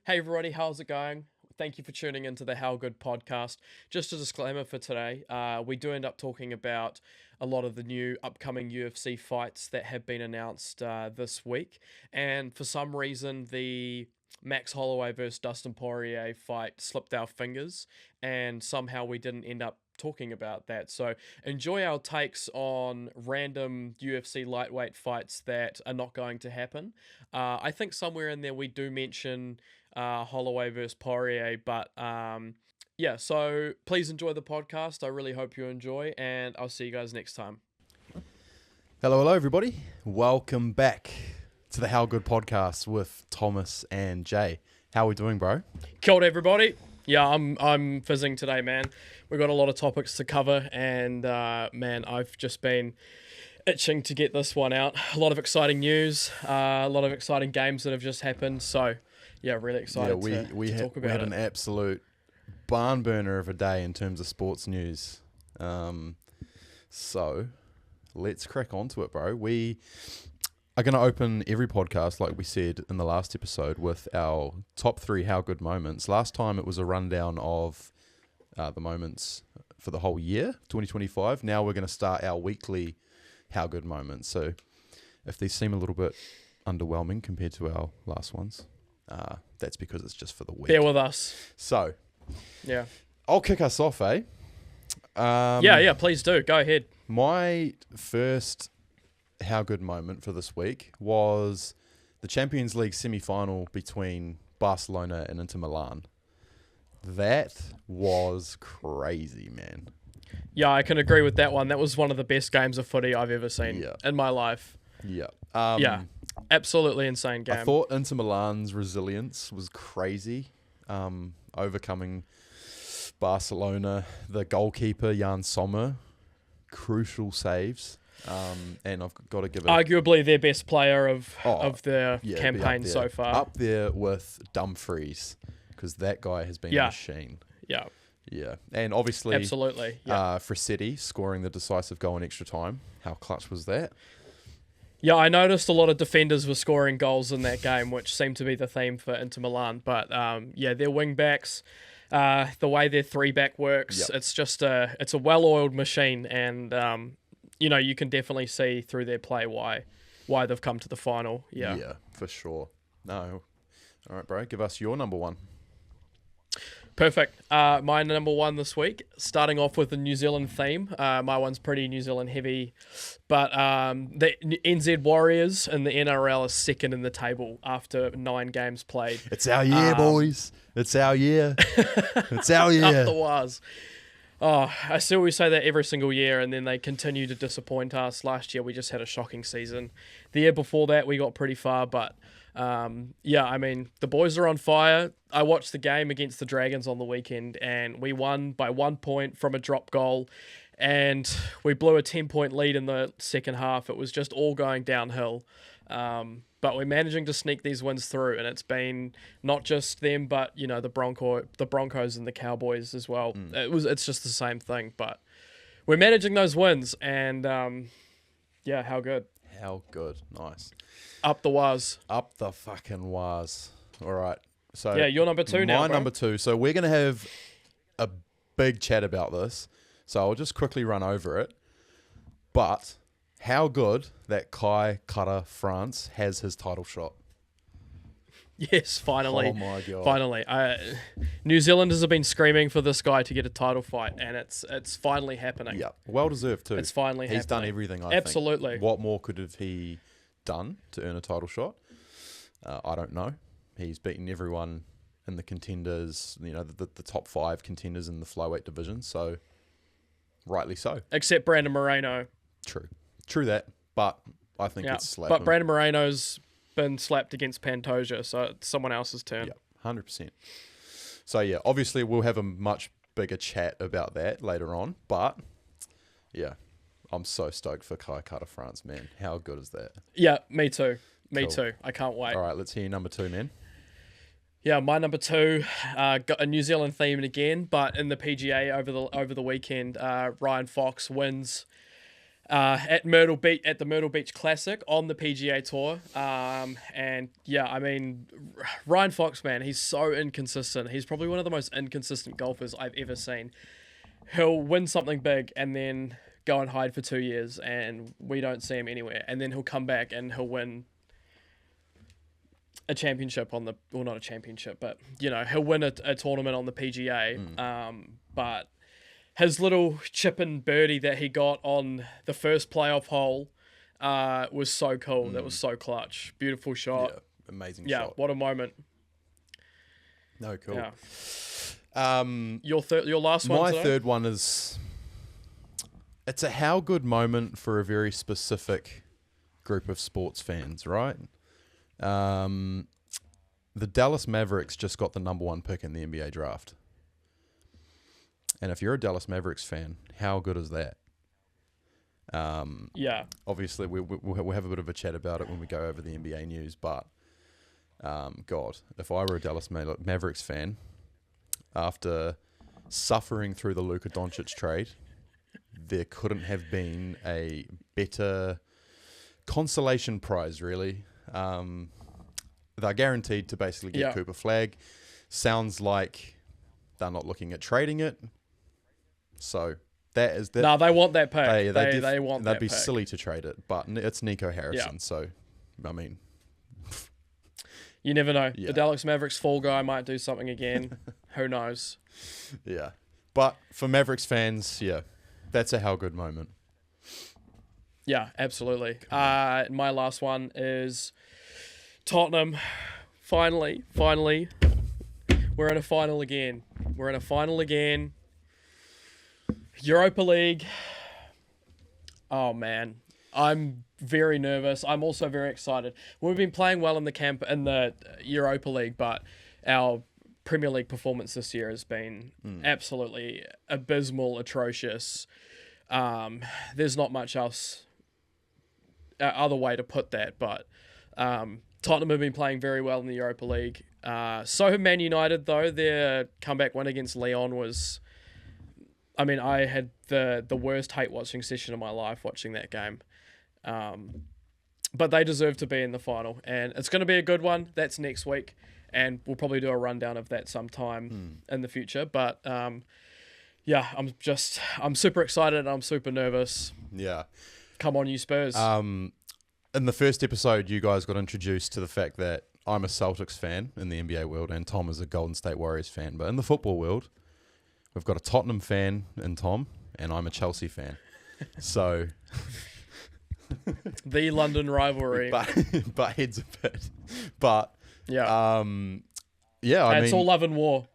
Hey everybody, how's it going? Thank you for tuning into the How Good podcast. Just a disclaimer for today, we do end up talking about a lot of the new upcoming UFC fights that have been announced this week. And for some reason, the Max Holloway versus Dustin Poirier fight slipped our fingers, and somehow we didn't end up talking about that. So enjoy our takes on random UFC lightweight fights that are not going to happen. I think somewhere in there we do mention Holloway versus Poirier, but yeah, so please enjoy the podcast. I really hope you enjoy, and I'll see you guys next time. Hello, everybody. Welcome back to the How Good podcast with Thomas and Jay. How are we doing, bro? Kia ora, everybody. Yeah, I'm fizzing today, man. We've got a lot of topics to cover, and man, I've just been itching to get this one out. A lot of exciting news, a lot of exciting games that have just happened. So, yeah, really excited to talk about it. We had an absolute barn burner of a day in terms of sports news. So, let's crack on to it, bro. We are going to open every podcast, like we said in the last episode, with our top 3 How Good moments. Last time it was a rundown of the moments for the whole year, 2025. Now we're going to start our weekly How Good moments. So if these seem a little bit underwhelming compared to our last ones, that's because it's just for the week. Bear with us. So, yeah, I'll kick us off, eh? Yeah, please do. Go ahead. My first How Good moment for this week was the Champions League semi-final between Barcelona and Inter Milan. That was crazy, man. Yeah, I can agree with that one. That was one of the best games of footy I've ever seen in my life. Yeah. Yeah, absolutely insane game. I thought Inter Milan's resilience was crazy, overcoming Barcelona. The goalkeeper, Jan Sommer, crucial saves. And I've got to give it... Arguably their best player of their campaign so far. Up there with Dumfries, because that guy has been a machine. Yeah. Yeah. And obviously... Absolutely. Yeah. Frasetti scoring the decisive goal in extra time. How clutch was that? Yeah, I noticed a lot of defenders were scoring goals in that game, which seemed to be the theme for Inter Milan. But yeah, their wing backs, the way their 3-back works, it's just it's a well-oiled machine, and you know, you can definitely see through their play why they've come to the final. Yeah. Yeah, for sure. No. All right, bro. Give us your number one. Perfect. My number one this week, starting off with the New Zealand theme. My one's pretty New Zealand heavy, but the NZ Warriors and the NRL are second in the table after 9 games played. It's our year, boys. It's our year. It's our year. Up the waz. Oh, I still we say that every single year, and then they continue to disappoint us. Last year, we just had a shocking season. The year before that, we got pretty far, but yeah, I mean, the boys are on fire. I watched the game against the Dragons on the weekend, and we won by 1 point from a drop goal, and we blew a 10-point lead in the second half. It was just all going downhill. But we're managing to sneak these wins through, and it's been not just them, but you know, the Broncos and the Cowboys as well. It's just the same thing, but we're managing those wins, and yeah, how good. How good. Nice. Up the waz. Up the fucking waz. All right. So yeah, you're number 2 now, My bro. number 2. So we're going to have a big chat about this. So I'll just quickly run over it. But how good that Kai Kara France has his title shot. Yes, finally. Oh my God. Finally. New Zealanders have been screaming for this guy to get a title fight, and it's finally happening. Yeah. Well deserved too. It's finally happening. He's done everything, I Absolutely. think. What more could have he done to earn a title shot? I don't know. He's beaten everyone in the contenders, you know, the top 5 contenders in the flyweight division, so rightly so. Except Brandon Moreno. True that, but I think it's slapped. But Brandon Moreno's been slapped against Pantoja, so it's someone else's turn. Yeah, 100%. So yeah, obviously we'll have a much bigger chat about that later on, but yeah, I'm so stoked for Kai Kara France, man. How good is that? Yeah, me too. Me Cool. too. I can't wait. All right, let's hear number 2, man. Yeah, my number 2 got a New Zealand theme again, but in the PGA over the weekend, Ryan Fox wins at the Myrtle Beach Classic on the PGA Tour. And yeah, I mean, Ryan Fox, man, he's so inconsistent. He's probably one of the most inconsistent golfers I've ever seen. He'll win something big and then go and hide for 2 years, and we don't see him anywhere. And then he'll come back and he'll win a championship not a championship, but he'll win a tournament on the PGA. But his little chip and birdie that he got on the first playoff hole was so cool. That was so clutch. Beautiful shot. Yeah, amazing yeah, shot. What a moment. No, cool. Yeah. Your last one. My today? third one is, it's a how good moment for a very specific group of sports fans, right? The Dallas Mavericks just got the number 1 pick in the NBA draft. And if you're a Dallas Mavericks fan, how good is that? Yeah. Obviously, we'll have a bit of a chat about it when we go over the NBA news. But, God, if I were a Dallas Mavericks fan, after suffering through the Luka Doncic trade, there couldn't have been a better consolation prize, really. They're guaranteed to basically get Cooper Flag. Sounds like they're not looking at trading it. So that is that. No, they want that pick. They want that They'd be pick. silly to trade it, but it's Nico Harrison. Yeah. So, I mean, you never know. Yeah. The Dallas Mavericks fall guy might do something again. Who knows? Yeah. But for Mavericks fans, yeah, that's a how good moment. Yeah, absolutely. My last one is Tottenham. Finally, we're in a final again. Europa League. Oh man, I'm very nervous. I'm also very excited. We've been playing well in the Europa League, but our Premier League performance this year has been absolutely abysmal, atrocious. There's not much else other way to put that, but Tottenham have been playing very well in the Europa League. So have Man United, though. Their comeback win against Lyon was... I mean, I had the worst hate-watching session of my life watching that game. But they deserve to be in the final, and it's going to be a good one. That's next week, and we'll probably do a rundown of that sometime in the future. But yeah, I'm super excited and I'm super nervous. Yeah. Come on, you Spurs. In the first episode, you guys got introduced to the fact that I'm a Celtics fan in the NBA world and Tom is a Golden State Warriors fan. But in the football world, we've got a Tottenham fan in Tom and I'm a Chelsea fan. So... the London rivalry. but heads a bit. But... yeah. Yeah, I mean... It's all love and war.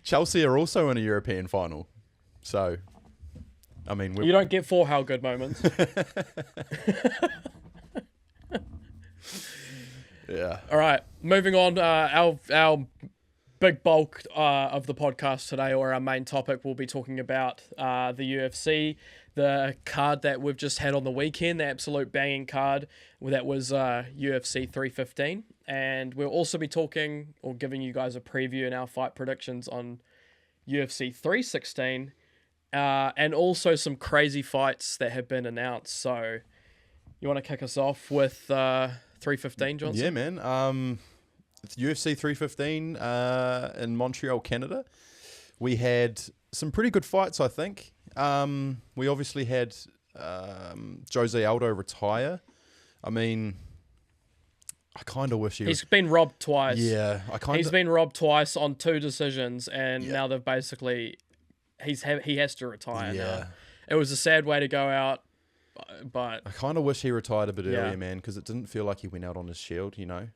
Chelsea are also in a European final. So... I mean, you don't get 4 how good moments. Yeah. All right, moving on. Our big bulk of the podcast today, or our main topic, we'll be talking about the UFC, the card that we've just had on the weekend, the absolute banging card that was UFC 315, and we'll also be talking or giving you guys a preview and our fight predictions on UFC 316. And also some crazy fights that have been announced. So, you want to kick us off with 315, Johnson? Yeah, man. It's UFC 315 in Montreal, Canada. We had some pretty good fights, I think. We obviously had Jose Aldo retire. I mean, I kind of wish he's been robbed twice. Yeah, he's been robbed twice on 2 decisions, and now they've basically... he has to retire now. It was a sad way to go out, but... I kind of wish he retired a bit earlier, man, because it didn't feel like he went out on his shield, you know?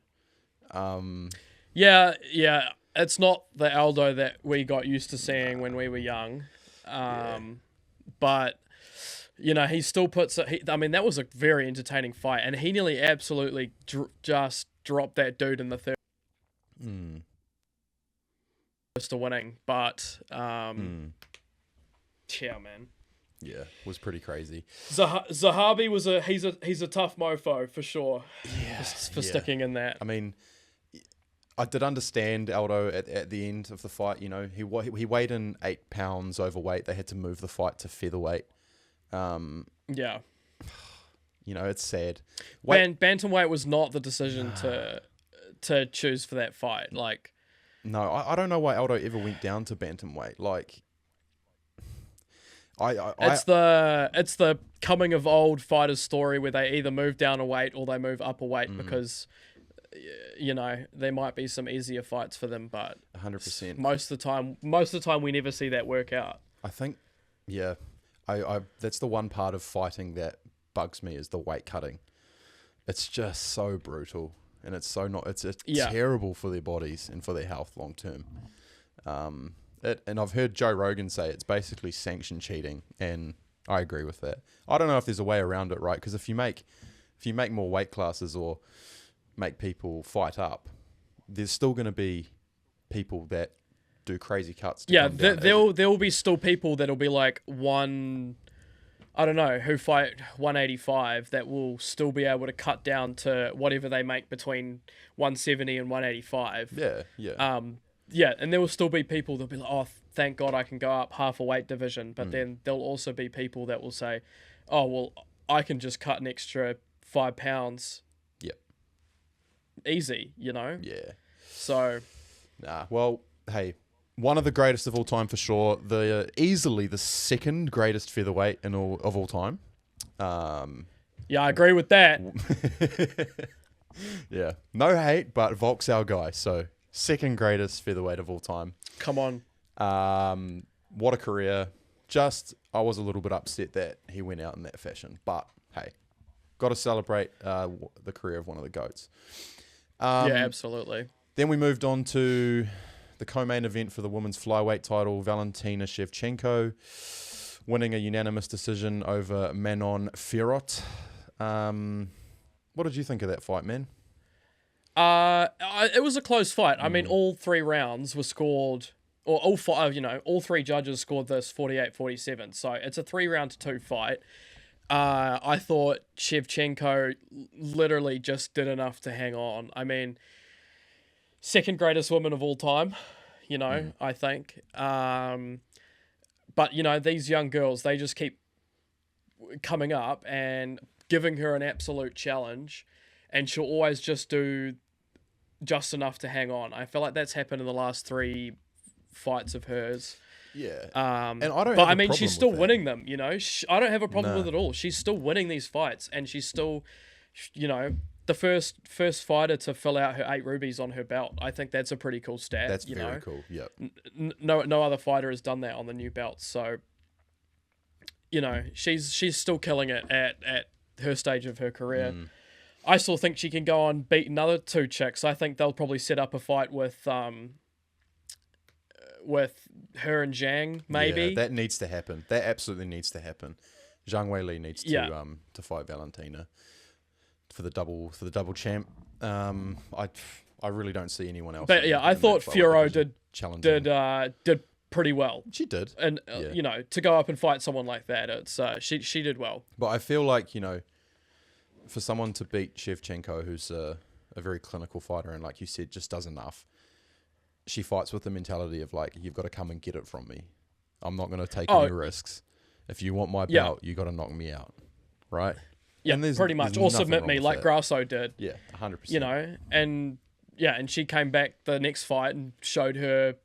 Yeah. It's not the Aldo that we got used to seeing when we were young. But, you know, he still puts... I mean, that was a very entertaining fight, and he nearly absolutely just dropped that dude in the third. To winning, but... Yeah, man. Yeah, was pretty crazy. Zahabi was he's a tough mofo for sure. Yeah, for sticking in that. I mean, I did understand Aldo at the end of the fight. You know, he weighed in 8 pounds overweight. They had to move the fight to featherweight. Yeah. It's sad. Bantamweight was not the decision to choose for that fight. Like, no, I don't know why Aldo ever went down to bantamweight. Like, it's the coming of old fighters story where they either move down a weight or they move up a weight because, there might be some easier fights for them, but 100%. Most of the time we never see that work out. I think, yeah, I that's the one part of fighting that bugs me is the weight cutting. It's just so brutal, and it's terrible for their bodies and for their health long term. And I've heard Joe Rogan say it's basically sanction cheating, and I agree with that. I don't know if there's a way around it, right? Because if you make more weight classes or make people fight up, there's still going to be people that do crazy cuts. There will be still people that'll be like who fight 185 that will still be able to cut down to whatever they make between 170 and 185. Yeah. And there will still be people that'll be like, oh, thank God I can go up half a weight division. But then there'll also be people that will say, oh, well, I can just cut an extra 5 pounds. Yep. Easy, Yeah. So. Nah. Well, hey, one of the greatest of all time for sure. Easily the second greatest featherweight of all time. Yeah, I agree with that. Yeah. No hate, but Volk's our guy. So. Second greatest featherweight of all time. Come on. What a career. I was a little bit upset that he went out in that fashion. But, hey, got to celebrate the career of one of the GOATs. Yeah, absolutely. Then we moved on to the co-main event for the women's flyweight title, Valentina Shevchenko, winning a unanimous decision over Manon Fiorot. What did you think of that fight, man? It was a close fight. I mean, all 3 rounds were scored, or all 5, all 3 judges scored this 48-47. So it's a 3-round to 2 fight. I thought Shevchenko literally just did enough to hang on. I mean, second greatest woman of all time, I think. But, these young girls, they just keep coming up and giving her an absolute challenge, and she'll always just do just enough to hang on. I feel like that's happened in the last 3 fights of hers. Yeah. And I don't. But I mean, she's still winning them. I don't have a problem with it at all. She's still winning these fights, and she's still, the first fighter to fill out her 8 rubies on her belt. I think that's a pretty cool stat. That's very cool. Yep. No other fighter has done that on the new belt. So, she's still killing it at her stage of her career. I still think she can go on beat another 2 chicks. I think they'll probably set up a fight with her and Zhang, maybe. Yeah, that needs to happen. That absolutely needs to happen. Zhang Weili needs to fight Valentina for the double champ. I really don't see anyone else. But yeah, I thought Fiorot did pretty well. She did, and to go up and fight someone like that, it's she did well. But I feel like for someone to beat Shevchenko, who's a very clinical fighter and, like you said, just does enough, she fights with the mentality of, like, you've got to come and get it from me. I'm not going to take any risks. If you want my belt, you got to knock me out, right? Yeah, and pretty much. Or submit me like Grasso did. Yeah, 100%. And she came back the next fight and showed her,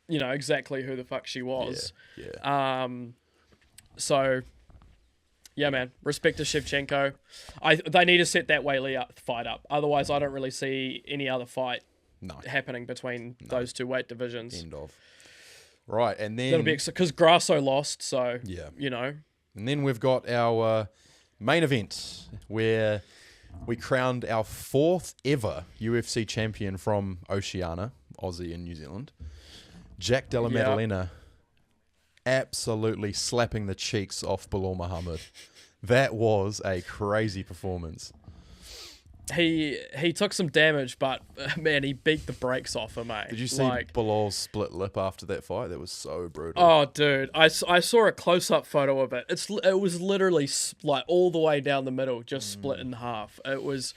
exactly who the fuck she was. Yeah. So... Yeah, man. Respect to Shevchenko. They need to set that Weili fight up. Otherwise, I don't really see any other fight happening between those 2 weight divisions. End of. Right, and then... That'll be because Grasso lost, so, yeah. And then we've got our main event where we crowned our 4th ever UFC champion from Oceania, Aussie and New Zealand, Jack Della Maddalena. Absolutely slapping the cheeks off Bilal Muhammad. That was a crazy performance. He took some damage, but man, he beat the brakes off him, mate. Did you see Bilal's split lip after that fight? That was so brutal. Oh, dude, I saw a close-up photo of it. It was literally like all the way down the middle, just split in half. It was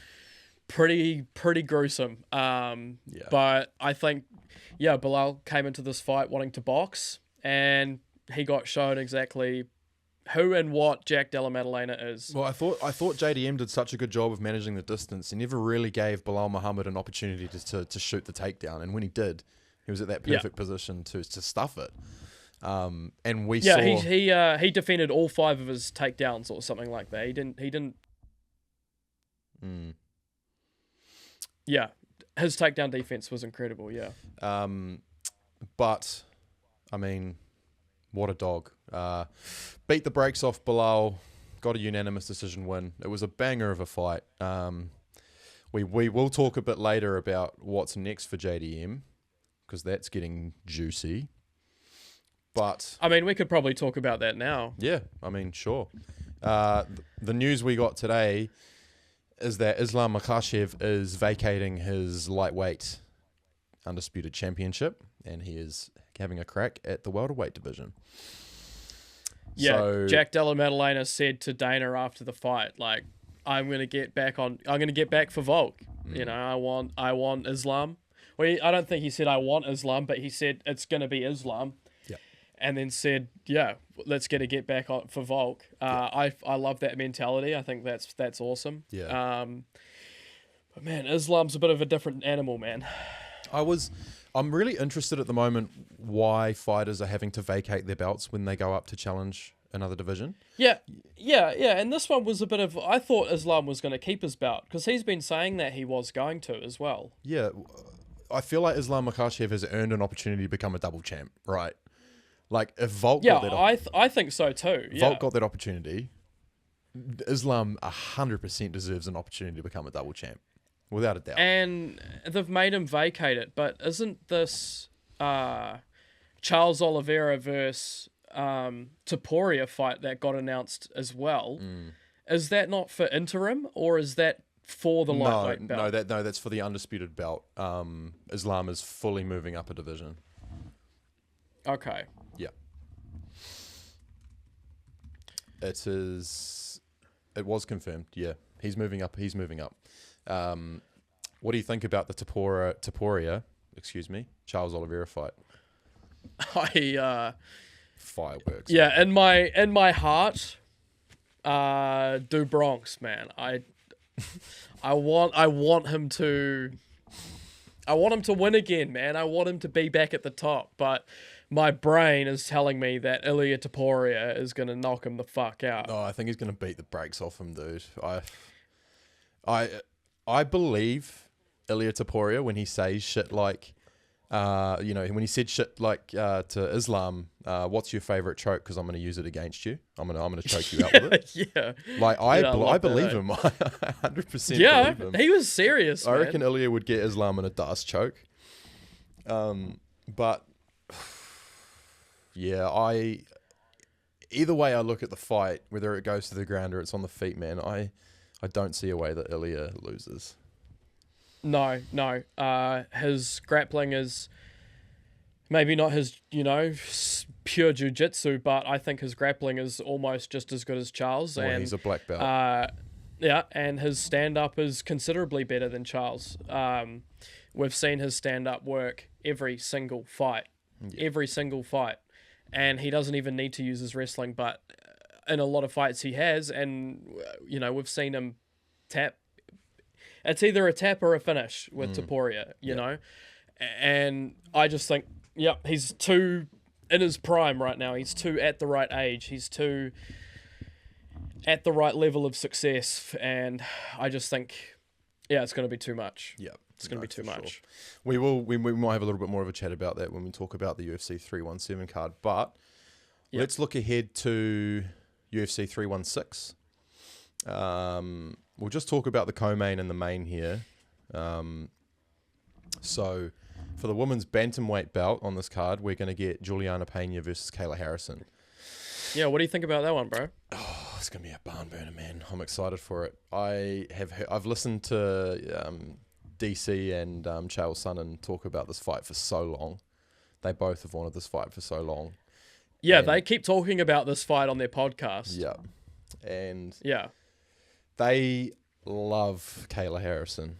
pretty gruesome. But I think Bilal came into this fight wanting to box, and he got shown exactly who and what Jack Della Maddalena is. Well, I thought JDM did such a good job of managing the distance. He never really gave Bilal Muhammad an opportunity to shoot the takedown, and when he did, he was at that perfect position to stuff it. And we saw he defended all 5 of his takedowns or something like that. He didn't. Yeah, his takedown defense was incredible. Yeah. But I mean, what a dog! Beat the brakes off Bilal. Got a unanimous decision win. It was a banger of a fight. We will talk a bit later about what's next for JDM because that's getting juicy. But I mean, we could probably talk about that now. Yeah, I mean, sure. The news we got today is that Islam Makhachev is vacating his lightweight undisputed championship, and he is having a crack at the welterweight division. Yeah, so, Jack Della Maddalena said to Dana after the fight, like, I'm gonna get back for Volk. You know, I want Islam. Well, I don't think he said I want Islam, but he said it's gonna be Islam. Yeah. And then said, yeah, let's get back on for Volk. I love that mentality. I think that's awesome. Yeah. But man, Islam's a bit of a different animal, man. I'm really interested at the moment why fighters are having to vacate their belts when they go up to challenge another division. Yeah. And this one was a bit of, I thought Islam was going to keep his belt because he's been saying that he was going to as well. Yeah. I feel like Islam Makhachev has earned an opportunity to become a double champ, right? Like if Volk got that I think so too. Yeah. Volk got that opportunity, Islam 100% deserves an opportunity to become a double champ. Without a doubt. And they've made him vacate it, but isn't this Charles Oliveira versus Topuria fight that got announced as well? Is that not for interim, or is that for the lightweight belt? No, that's for the undisputed belt. Islam is fully moving up a division. Okay. Yeah. It was confirmed, yeah. He's moving up. What do you think about the Topuria, Charles Oliveira fight? Fireworks. Yeah, man. in my heart, do Bronx, man. I want him to win again, man. I want him to be back at the top, but my brain is telling me that Ilia Topuria is going to knock him the fuck out. Oh, I think he's going to beat the brakes off him, dude. I believe Ilia Topuria when he says shit like, when he said shit like to Islam, what's your favorite choke? Because I'm going to use it against you. I'm gonna choke you out with it. Yeah. Like I believe him. I 100% yeah, believe him. He was serious. I reckon Ilia would get Islam in a dust choke. But yeah, either way I look at the fight, whether it goes to the ground or it's on the feet, man, I don't see a way that Ilia loses. No. His grappling is maybe not his, pure jiu-jitsu, but I think his grappling is almost just as good as Charles. Well, and he's a black belt. Yeah, and his stand-up is considerably better than Charles. We've seen his stand-up work every single fight. And he doesn't even need to use his wrestling, but in a lot of fights he has, and we've seen him tap. It's either a tap or a finish with Topuria, you know, and I just think, he's too in his prime right now. He's too at the right age. He's too at the right level of success, and I just think, it's going to be too much. Yeah. It's going to be too much. Sure. We might have a little bit more of a chat about that when we talk about the UFC 317 card, but let's look ahead to UFC 316. We'll just talk about the co-main and the main here. So for the women's bantamweight belt on this card, we're going to get Juliana Pena versus Kayla Harrison. Yeah, what do you think about that one, bro? Oh, it's going to be a barn burner, man. I'm excited for it. I've listened to DC and Chael Sonnen talk about this fight for so long. They both have wanted this fight for so long. Yeah, they keep talking about this fight on their podcast. Yeah. And yeah, they love Kayla Harrison.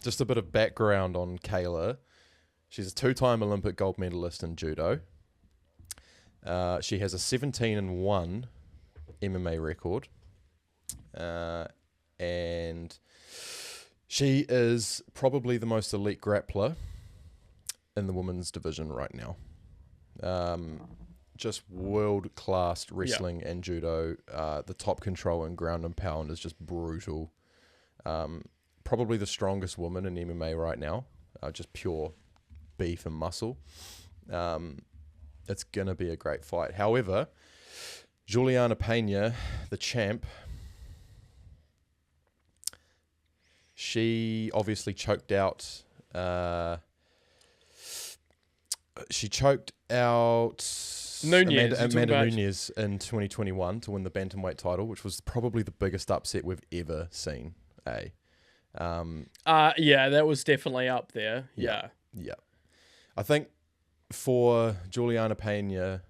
Just a bit of background on Kayla. She's a 2-time Olympic gold medalist in judo. She has a 17-1 MMA record. And she is probably the most elite grappler in the women's division right now. Just world-class wrestling and judo. The top control and ground and pound is just brutal. Probably the strongest woman in MMA right now. Just pure beef and muscle. It's going to be a great fight. However, Juliana Pena, the champ, she obviously choked out... she choked out Nunez, Amanda Nunez in 2021 to win the bantamweight title, which was probably the biggest upset we've ever seen. Yeah, that was definitely up there. Yeah. I think for Juliana Pena,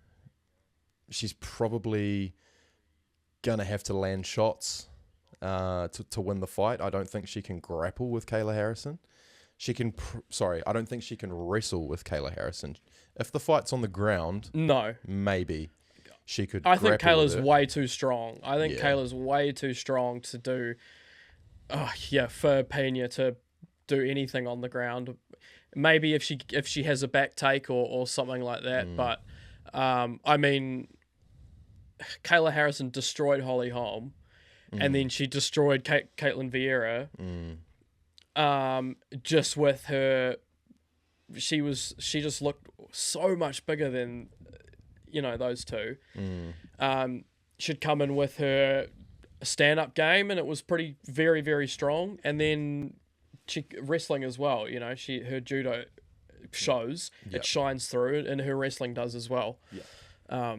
she's probably gonna have to land shots to win the fight. I don't think she can grapple with Kayla Harrison. I don't think she can wrestle with Kayla Harrison. If the fight's on the ground, No. maybe she could. I think grapple Kayla's with it. way too strong. I think Yeah. Kayla's way too strong to do... for Pena to do anything on the ground. Maybe if she has a back take or something like that. But, I mean, Kayla Harrison destroyed Holly Holm. And then she destroyed Caitlin Vieira. Just with her, she just looked so much bigger than, those two. She'd come in with her stand-up game, and it was very, very strong. And then wrestling as well. Her judo shows, it shines through, and her wrestling does as well. I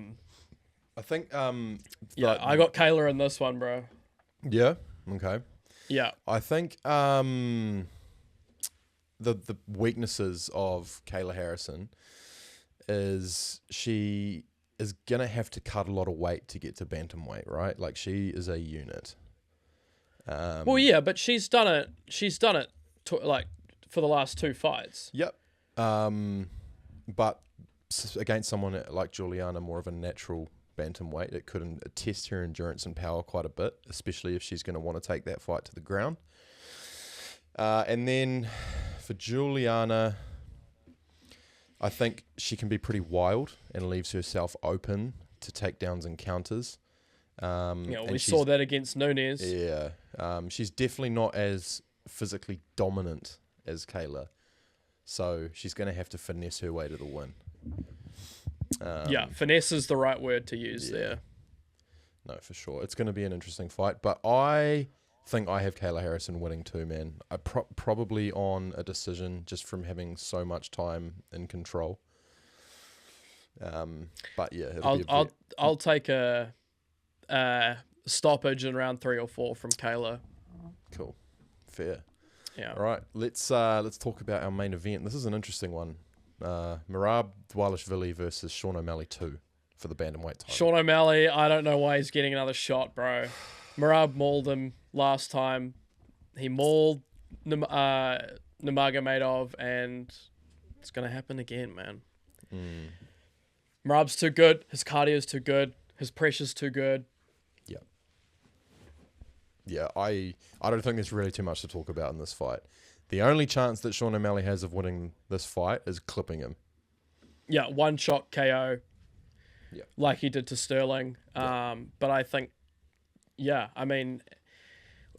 think. I got Kayla in this one, bro. Yeah. Okay. Yeah. I think the weaknesses of Kayla Harrison is she is gonna have to cut a lot of weight to get to bantamweight, right? Like, she is a unit. But she's done it. She's done it for the last two fights. Yep. But against someone like Juliana, more of a natural bantamweight, it could test her endurance and power quite a bit, especially if she's going to want to take that fight to the ground. And then for Juliana, I think she can be pretty wild and leaves herself open to takedowns and counters. We saw that against Nunez. Yeah. She's definitely not as physically dominant as Kayla. So she's going to have to finesse her way to the win. Finesse is the right word to use there. No, for sure. It's going to be an interesting fight. But I think I have Kayla Harrison winning too, man. I probably on a decision just from having so much time in control. But yeah, I'll take a stoppage in round 3 or 4 from Kayla. Cool. Fair. Yeah. All right. Let's talk about our main event. This is an interesting one. Merab Dvalishvili versus Sean O'Malley 2 for the bantamweight title. Sean O'Malley, I don't know why he's getting another shot, bro. Merab mauled him last time. He mauled Nurmagomedov, and it's going to happen again, man. Merab's too good. His cardio's too good. His pressure's too good. Yeah, I don't think there's really too much to talk about in this fight. The only chance that Sean O'Malley has of winning this fight is clipping him. Yeah, one shot KO. Yeah. Like he did to Sterling. But I think, I mean,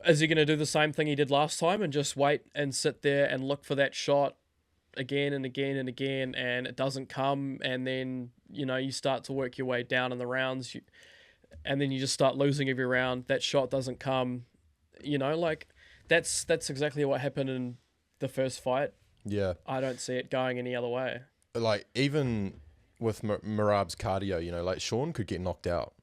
is he going to do the same thing he did last time and just wait and sit there and look for that shot again and again and again, and it doesn't come, and then, you start to work your way down in the rounds, and then you just start losing every round. That shot doesn't come, that's exactly what happened in the first fight. Yeah. I don't see it going any other way. Like, even with Merab's cardio, like, Sean could get knocked out.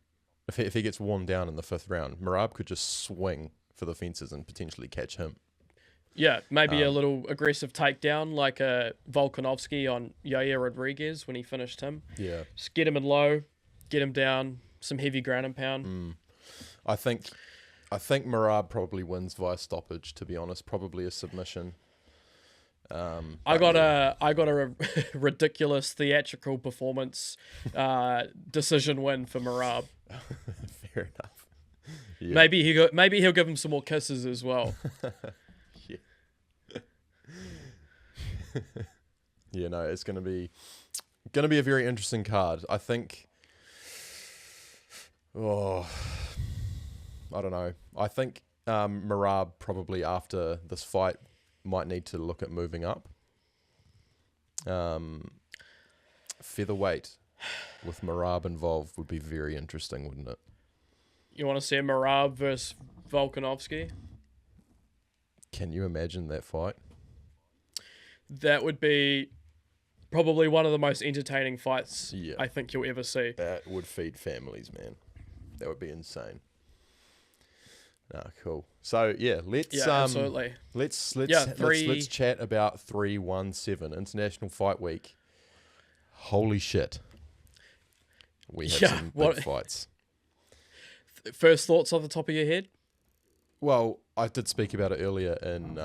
If he gets worn down in the 5th round, Merab could just swing for the fences and potentially catch him. Yeah, maybe a little aggressive takedown like a Volkanovski on Yair Rodriguez when he finished him. Yeah. Just get him in low, get him down, some heavy ground and pound. I think Merab probably wins via stoppage, to be honest. Probably a submission. I got a ridiculous theatrical performance decision win for Merab. Fair enough. Yeah. Maybe he'll give him some more kisses as well. Yeah. Yeah, no, it's gonna be a very interesting card. I think. Oh, I don't know. I think Merab probably after this fight might need to look at moving up. Featherweight with Merab involved would be very interesting, wouldn't it? You want to see a Merab versus Volkanovski? Can you imagine that fight? That would be probably one of the most entertaining fights Yeah. I think you'll ever see. That would feed families, man. That would be insane. No, cool. So yeah, absolutely. Let's chat about 317 International Fight Week. Holy shit. We have some big fights. First thoughts off the top of your head? Well, I did speak about it earlier in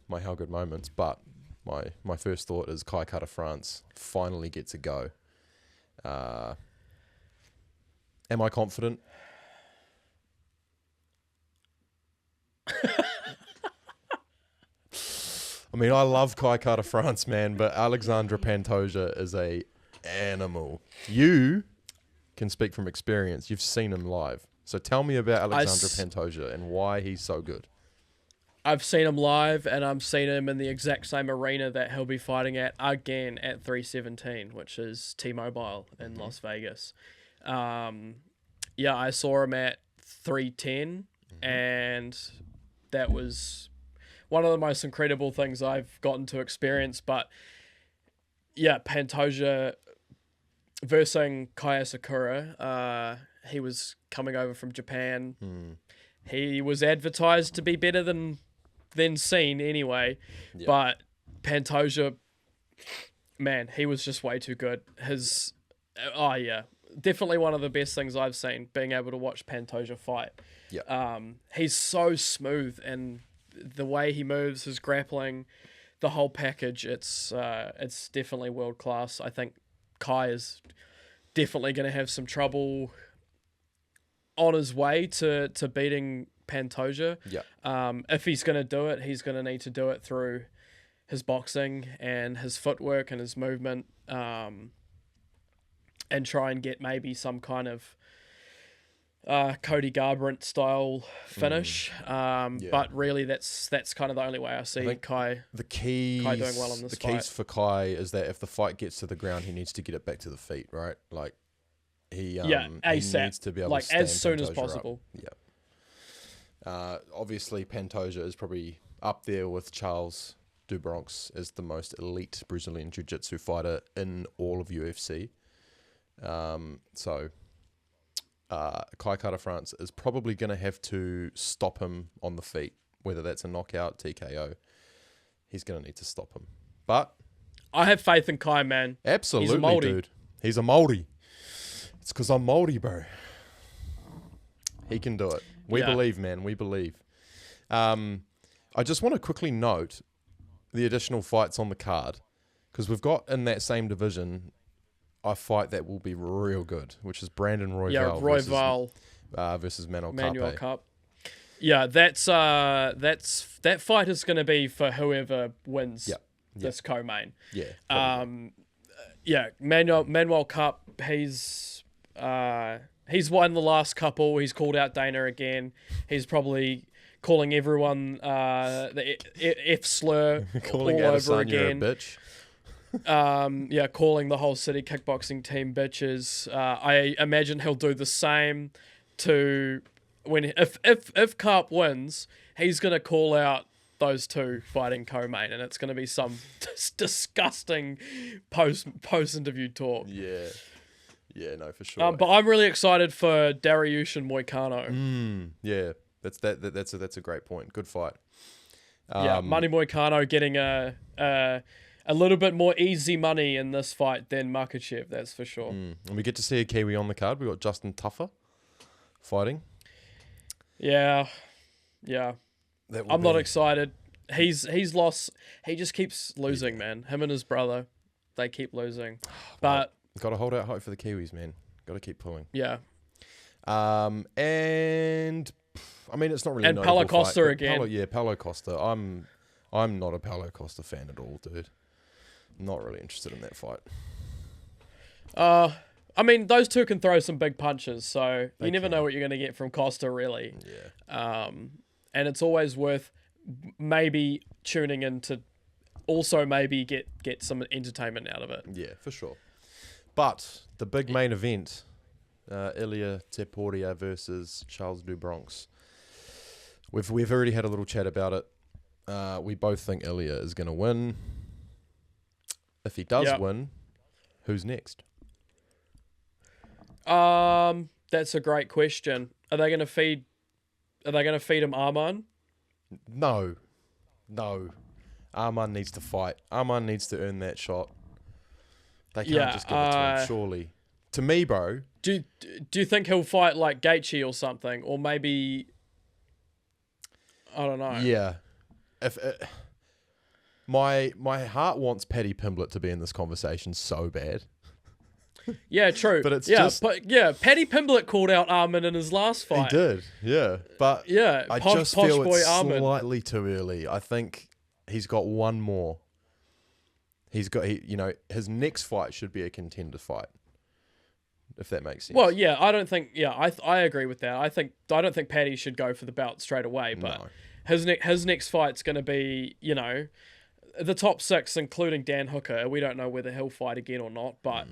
my How Good Moments, but my first thought is Kai Kara France finally gets a go. Am I confident? I mean, I love Kai Kara France, man, but Alexandre Pantoja is a animal. You can speak from experience. You've seen him live. So tell me about Alexandre Pantoja and why he's so good. I've seen him live, and I've seen him in the exact same arena that he'll be fighting at again at 317, which is T-Mobile in Las Vegas. I saw him at 310, and that was one of the most incredible things I've gotten to experience. But yeah, Pantoja versus Kaya Sakura, he was coming over from Japan. He was advertised to be better than seen anyway. Yep. But Pantoja, man, he was just way too good. Definitely one of the best things I've seen, being able to watch Pantoja fight. Yeah. He's so smooth, and the way he moves, his grappling, the whole package, it's definitely world class. I think Kai is definitely going to have some trouble on his way to beating Pantoja. Yeah. If he's going to do it, he's going to need to do it through his boxing and his footwork and his movement, and try and get maybe some kind of Cody Garbrandt style finish. But really, that's kind of the only way I see Kai doing well in this fight. The keys for Kai is that if the fight gets to the ground, he needs to get it back to the feet, right? Like he ASAP. He needs to be able to stand as soon as Pantoja possible. up. Yeah. Obviously, Pantoja is probably up there with Charles do Bronx as the most elite Brazilian Jiu-Jitsu fighter in all of UFC. Kai Kara France is probably going to have to stop him on the feet, whether that's a knockout, TKO. He's going to need to stop him. But I have faith in Kai, man. Absolutely, dude. He's a Māori. It's because I'm Māori, bro. He can do it. We believe, man. We believe. I just want to quickly note the additional fights on the card, because we've got in that same division a fight that will be real good, which is Brandon Royval versus Manuel Cup. Yeah, that fight is going to be for whoever wins this co-main. Yeah. Manuel Cup, he's won the last couple. He's called out Dana again. He's probably calling everyone the F slur calling all out over again. A bitch. Calling the whole city kickboxing team bitches. I imagine he'll do the same to when if Carp wins, he's gonna call out those two fighting co-main, and it's gonna be some disgusting post interview talk. Yeah, no, for sure. But I'm really excited for Dariush and Moicano. Yeah, that's a great point. Good fight. Money Moicano getting a little bit more easy money in this fight than Makhachev, that's for sure. And we get to see a Kiwi on the card. We got Justin Tuffer fighting. Yeah. I'm not excited. He's lost. He just keeps losing, man. Him and his brother, they keep losing. But got to hold out hope for the Kiwis, man. Got to keep pulling. yeah. And I mean, it's not really. And Paulo Costa again. Paulo Costa. I'm not a Paulo Costa fan at all, dude. Not really interested in that fight. I mean, those two can throw some big punches, so you never can. know what you're going to get from Costa, really. Yeah. And it's always worth maybe tuning in to also maybe get some entertainment out of it. Yeah, for sure. But the big main event, Ilia Topuria versus Charles do Bronx. We've already had a little chat about it. We both think Ilia is going to win. If he does win, who's next? That's a great question. Are they going to feed him Arman? No. Arman needs to fight. Arman needs to earn that shot. They can't just give it to him, surely. To me, bro. Do you think he'll fight like Gaethje or something, or maybe I don't know. Yeah. If my heart wants Paddy Pimblett to be in this conversation so bad. Yeah, true. But it's Paddy Pimblett called out Arman in his last fight. He did, yeah. But I just feel it's slightly too early. I think he's got one more. His next fight should be a contender fight. If that makes sense. Well, yeah, I don't think. Yeah, I agree with that. I don't think Paddy should go for the belt straight away. But his next fight's going to be, the top 6, including Dan Hooker. We don't know whether he'll fight again or not. But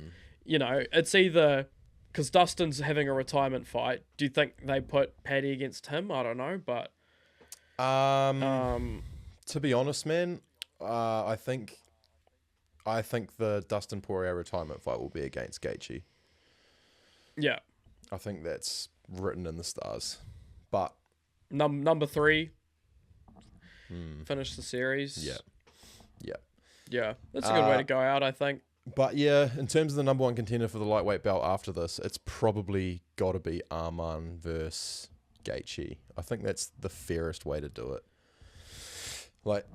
it's either because Dustin's having a retirement fight. Do you think they put Paddy against him? I don't know, but to be honest, man, I think the Dustin Poirier retirement fight will be against Gaethje. Yeah. I think that's written in the stars. But number 3, finish the series. Yeah. That's a good way to go out, I think. But yeah, in terms of the number 1 contender for the lightweight belt after this, it's probably got to be Arman versus Gaethje. I think that's the fairest way to do it. Like,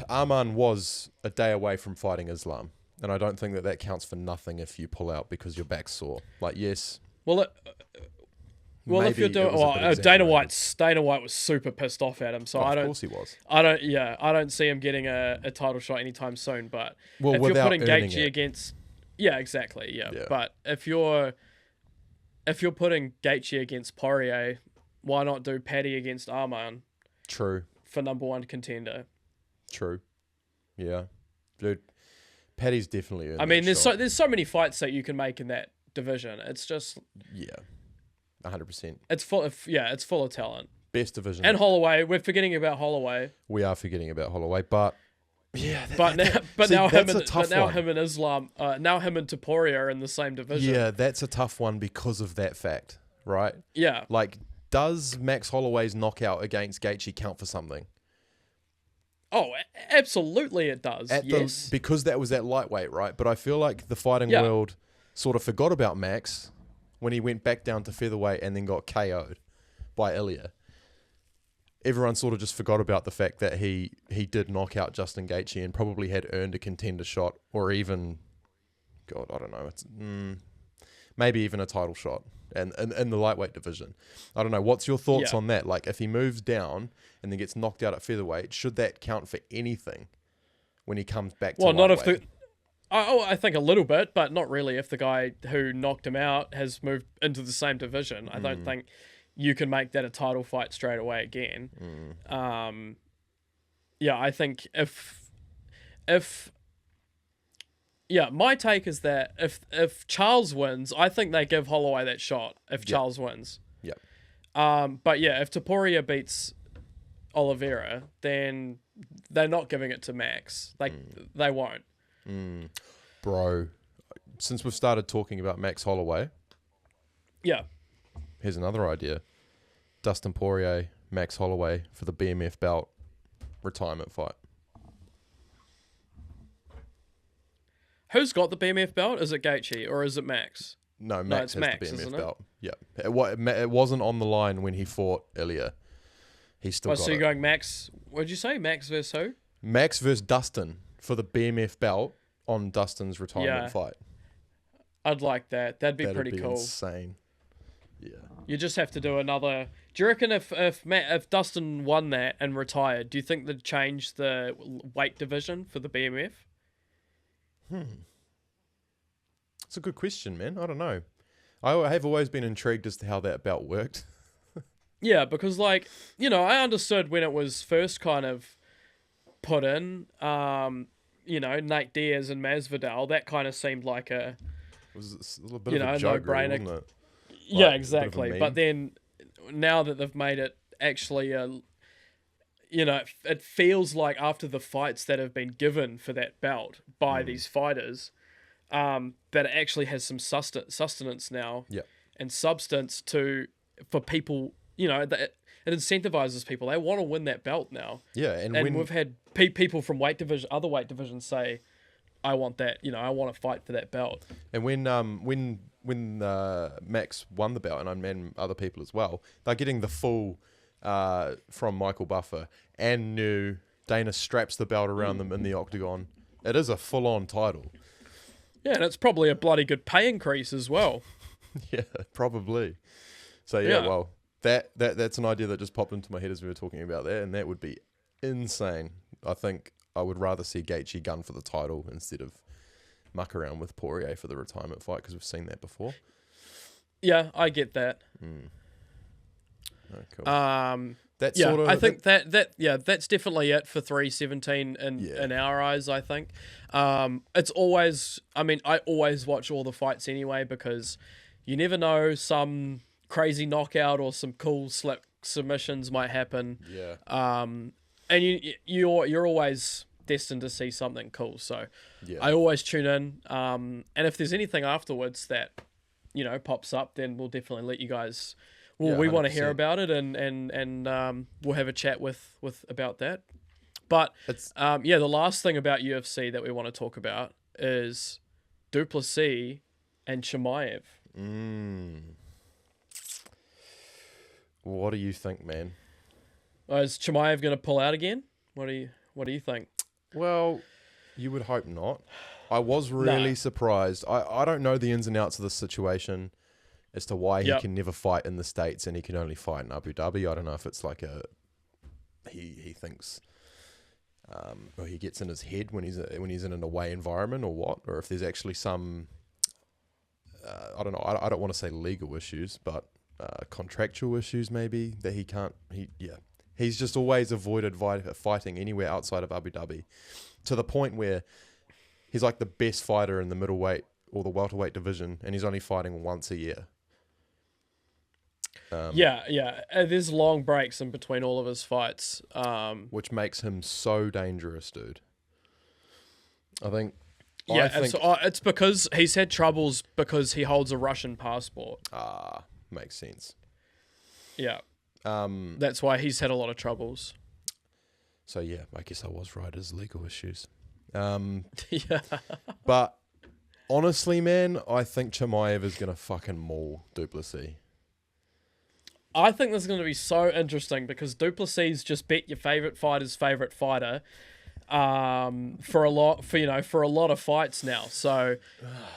Arman was a day away from fighting Islam. And I don't think that counts for nothing if you pull out because your back's sore. Like, yes. Well, if you're doing, Dana White was super pissed off at him. So of course he was. I don't see him getting a title shot anytime soon. But if you're putting Gaethje against, exactly, yeah. But if you're putting Gaethje against Poirier, why not do Paddy against Arman? True. For number 1 contender. True. Yeah, dude. Paddy's definitely earned. I mean, there's so many fights that you can make in that division. It's just 100%. It's full of talent. Best division. And Holloway, we're forgetting about Holloway. We are forgetting about Holloway, but yeah, now him and Islam, now him and Topuria are in the same division. Yeah, that's a tough one because of that fact, right? Yeah. Like, does Max Holloway's knockout against Gaethje count for something? Oh, absolutely it does. Yes. Because that was at lightweight, right? But I feel like the fighting world sort of forgot about Max when he went back down to featherweight and then got KO'd by Ilia. Everyone sort of just forgot about the fact that he did knock out Justin Gaethje and probably had earned a contender shot or even, God, I don't know, it's maybe even a title shot and in the lightweight division. I don't know. What's your thoughts on that? Like, if he moves down and then gets knocked out at featherweight, should that count for anything when he comes back to lightweight? Not if I think a little bit, but not really. If the guy who knocked him out has moved into the same division, I don't think you can make that a title fight straight away again. I think my take is that if Charles wins, I think they give Holloway that shot if Charles wins. Yep. But yeah, if Topuria beats Oliveira, then they're not giving it to Max. They won't. Bro, since we've started talking about Max Holloway, here's another idea. Dustin Poirier, Max Holloway for the BMF belt retirement fight. Who's got the BMF belt? Is it Gaethje or is it Max? No, Max has Max, the BMF isn't it? belt. Yeah, it wasn't on the line when he fought Ilia. He's still got so you're it. going Max. What did you say? Max versus who? Max versus Dustin for the BMF belt on Dustin's retirement fight. I'd like that. That'd be That'd pretty be cool. insane. Yeah. You just have to do another. Do you reckon if Dustin won that and retired, do you think they'd change the weight division for the BMF? It's a good question, man. I don't know. I have always been intrigued as to how that belt worked. Yeah, because I understood when it was first kind of put in, Nate Diaz and Masvidal, that kind of seemed like It was a little bit of a joke, really, wasn't it? Yeah, Like, exactly. But then now that they've made it actually, it feels like after the fights that have been given for that belt by these fighters, that it actually has some sustenance now and substance for people, that it incentivizes people. They want to win that belt now. Yeah, and we've had people from other weight divisions say, I want that, I want to fight for that belt. And when Max won the belt, and other people as well, they're getting the full from Michael Buffer and new. Dana straps the belt around them in the octagon. It is a full-on title. Yeah, and it's probably a bloody good pay increase as well. Yeah, probably. So well, that's an idea that just popped into my head as we were talking about that, and that would be insane. I think I would rather see Gaethje gun for the title instead of muck around with Poirier for the retirement fight, because we've seen that before. Yeah, I get that. Oh, cool. I think that's definitely it for 317 in our eyes, I think. It's always, I always watch all the fights anyway, because you never know, some crazy knockout or some cool slip submissions might happen. Yeah. And you're always destined to see something cool. So I always tune in. And if there's anything afterwards that, pops up, then we'll definitely let you guys. Well, we want to hear about it, and we'll have a chat with about that. But the last thing about UFC that we want to talk about is Duplessis and Chimaev. What do you think, man? Is Chimaev going to pull out again? What do you think? Well, you would hope not. I was really surprised. I don't know the ins and outs of this situation as to why he can never fight in the States and he can only fight in Abu Dhabi. I don't know if it's like he thinks or he gets in his head when he's in an away environment or what, or if there's actually some I don't know. I don't want to say legal issues, but contractual issues maybe that he can't. He's just always avoided fighting anywhere outside of Abu Dhabi, to the point where he's like the best fighter in the middleweight or the welterweight division, and he's only fighting once a year. There's long breaks in between all of his fights, which makes him so dangerous, dude. I think. It's because he's had troubles because he holds a Russian passport. Makes sense. Yeah. That's why he's had a lot of troubles. So yeah, I guess I was right. As legal issues. Yeah. But honestly, man, I think Chimaev is gonna fucking maul Duplessis. I think this is going to be so interesting because Duplessis just bet your favorite fighter's favorite fighter for a lot of fights now. So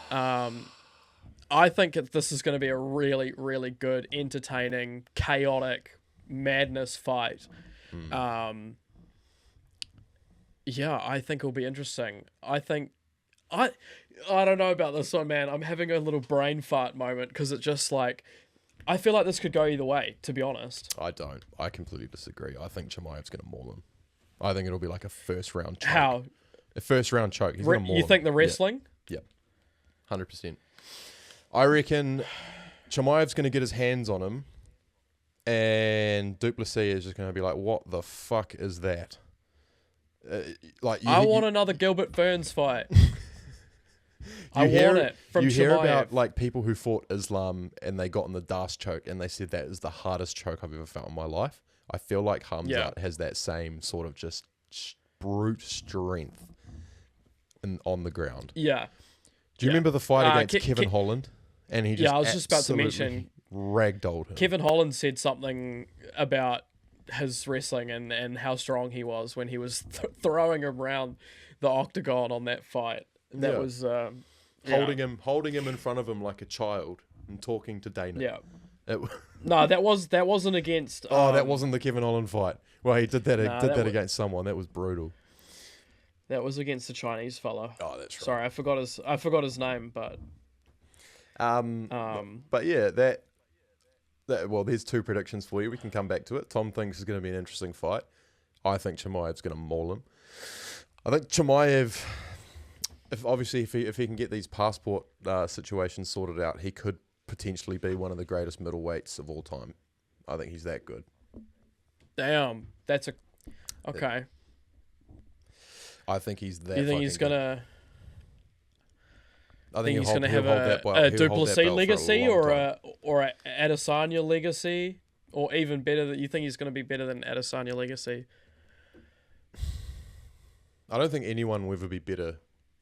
I think this is going to be a really, really good, entertaining, chaotic madness fight. I think it'll be interesting. I don't know about this one, man. I'm having a little brain fart moment because it's just like, I feel like this could go either way, to be honest. I don't. I completely disagree. I think Chimaev's going to maul him. I think it'll be like a first round choke. How? A first round choke. He's going to maul him. You think the wrestling? Yep. 100%. I reckon Chimaev's going to get his hands on him, and Duplessis is just going to be like, what the fuck is that? I want another Gilbert Burns fight. I want it from Chimaev. You hear about like people who fought Islam and they got in the Das choke and they said that is the hardest choke I've ever felt in my life. I feel like Hamzat has that same sort of just brute strength on the ground. Yeah. Do you remember the fight against Kevin Holland? And he just I was just about to mention ragdolled him. Kevin Holland said something about his wrestling and how strong he was when he was throwing around the octagon on that fight. That was holding him in front of him like a child and talking to Dana. Yeah. It, No, that wasn't against. that wasn't the Kevin Owens fight. Well, he did that. Nah, Against someone. That was brutal. That was against the Chinese fella. Oh, that's right. Sorry, I forgot his name, but But yeah, that. Well, there's two predictions for you. We can come back to it. Tom thinks it's going to be an interesting fight. I think Chimaev's going to maul him. I think Chimaev, if he can get these passport situations sorted out, he could potentially be one of the greatest middleweights of all time. I think he's that good. damn, that's okay. I think he's that. You think he's good. gonna? I Think he's he'll gonna hold- have he'll hold that a belt- he'll hold that Duplessis belt for a legacy long or time. a Adesanya legacy, or even better? You think he's gonna be better than Adesanya legacy? I don't think anyone will ever be better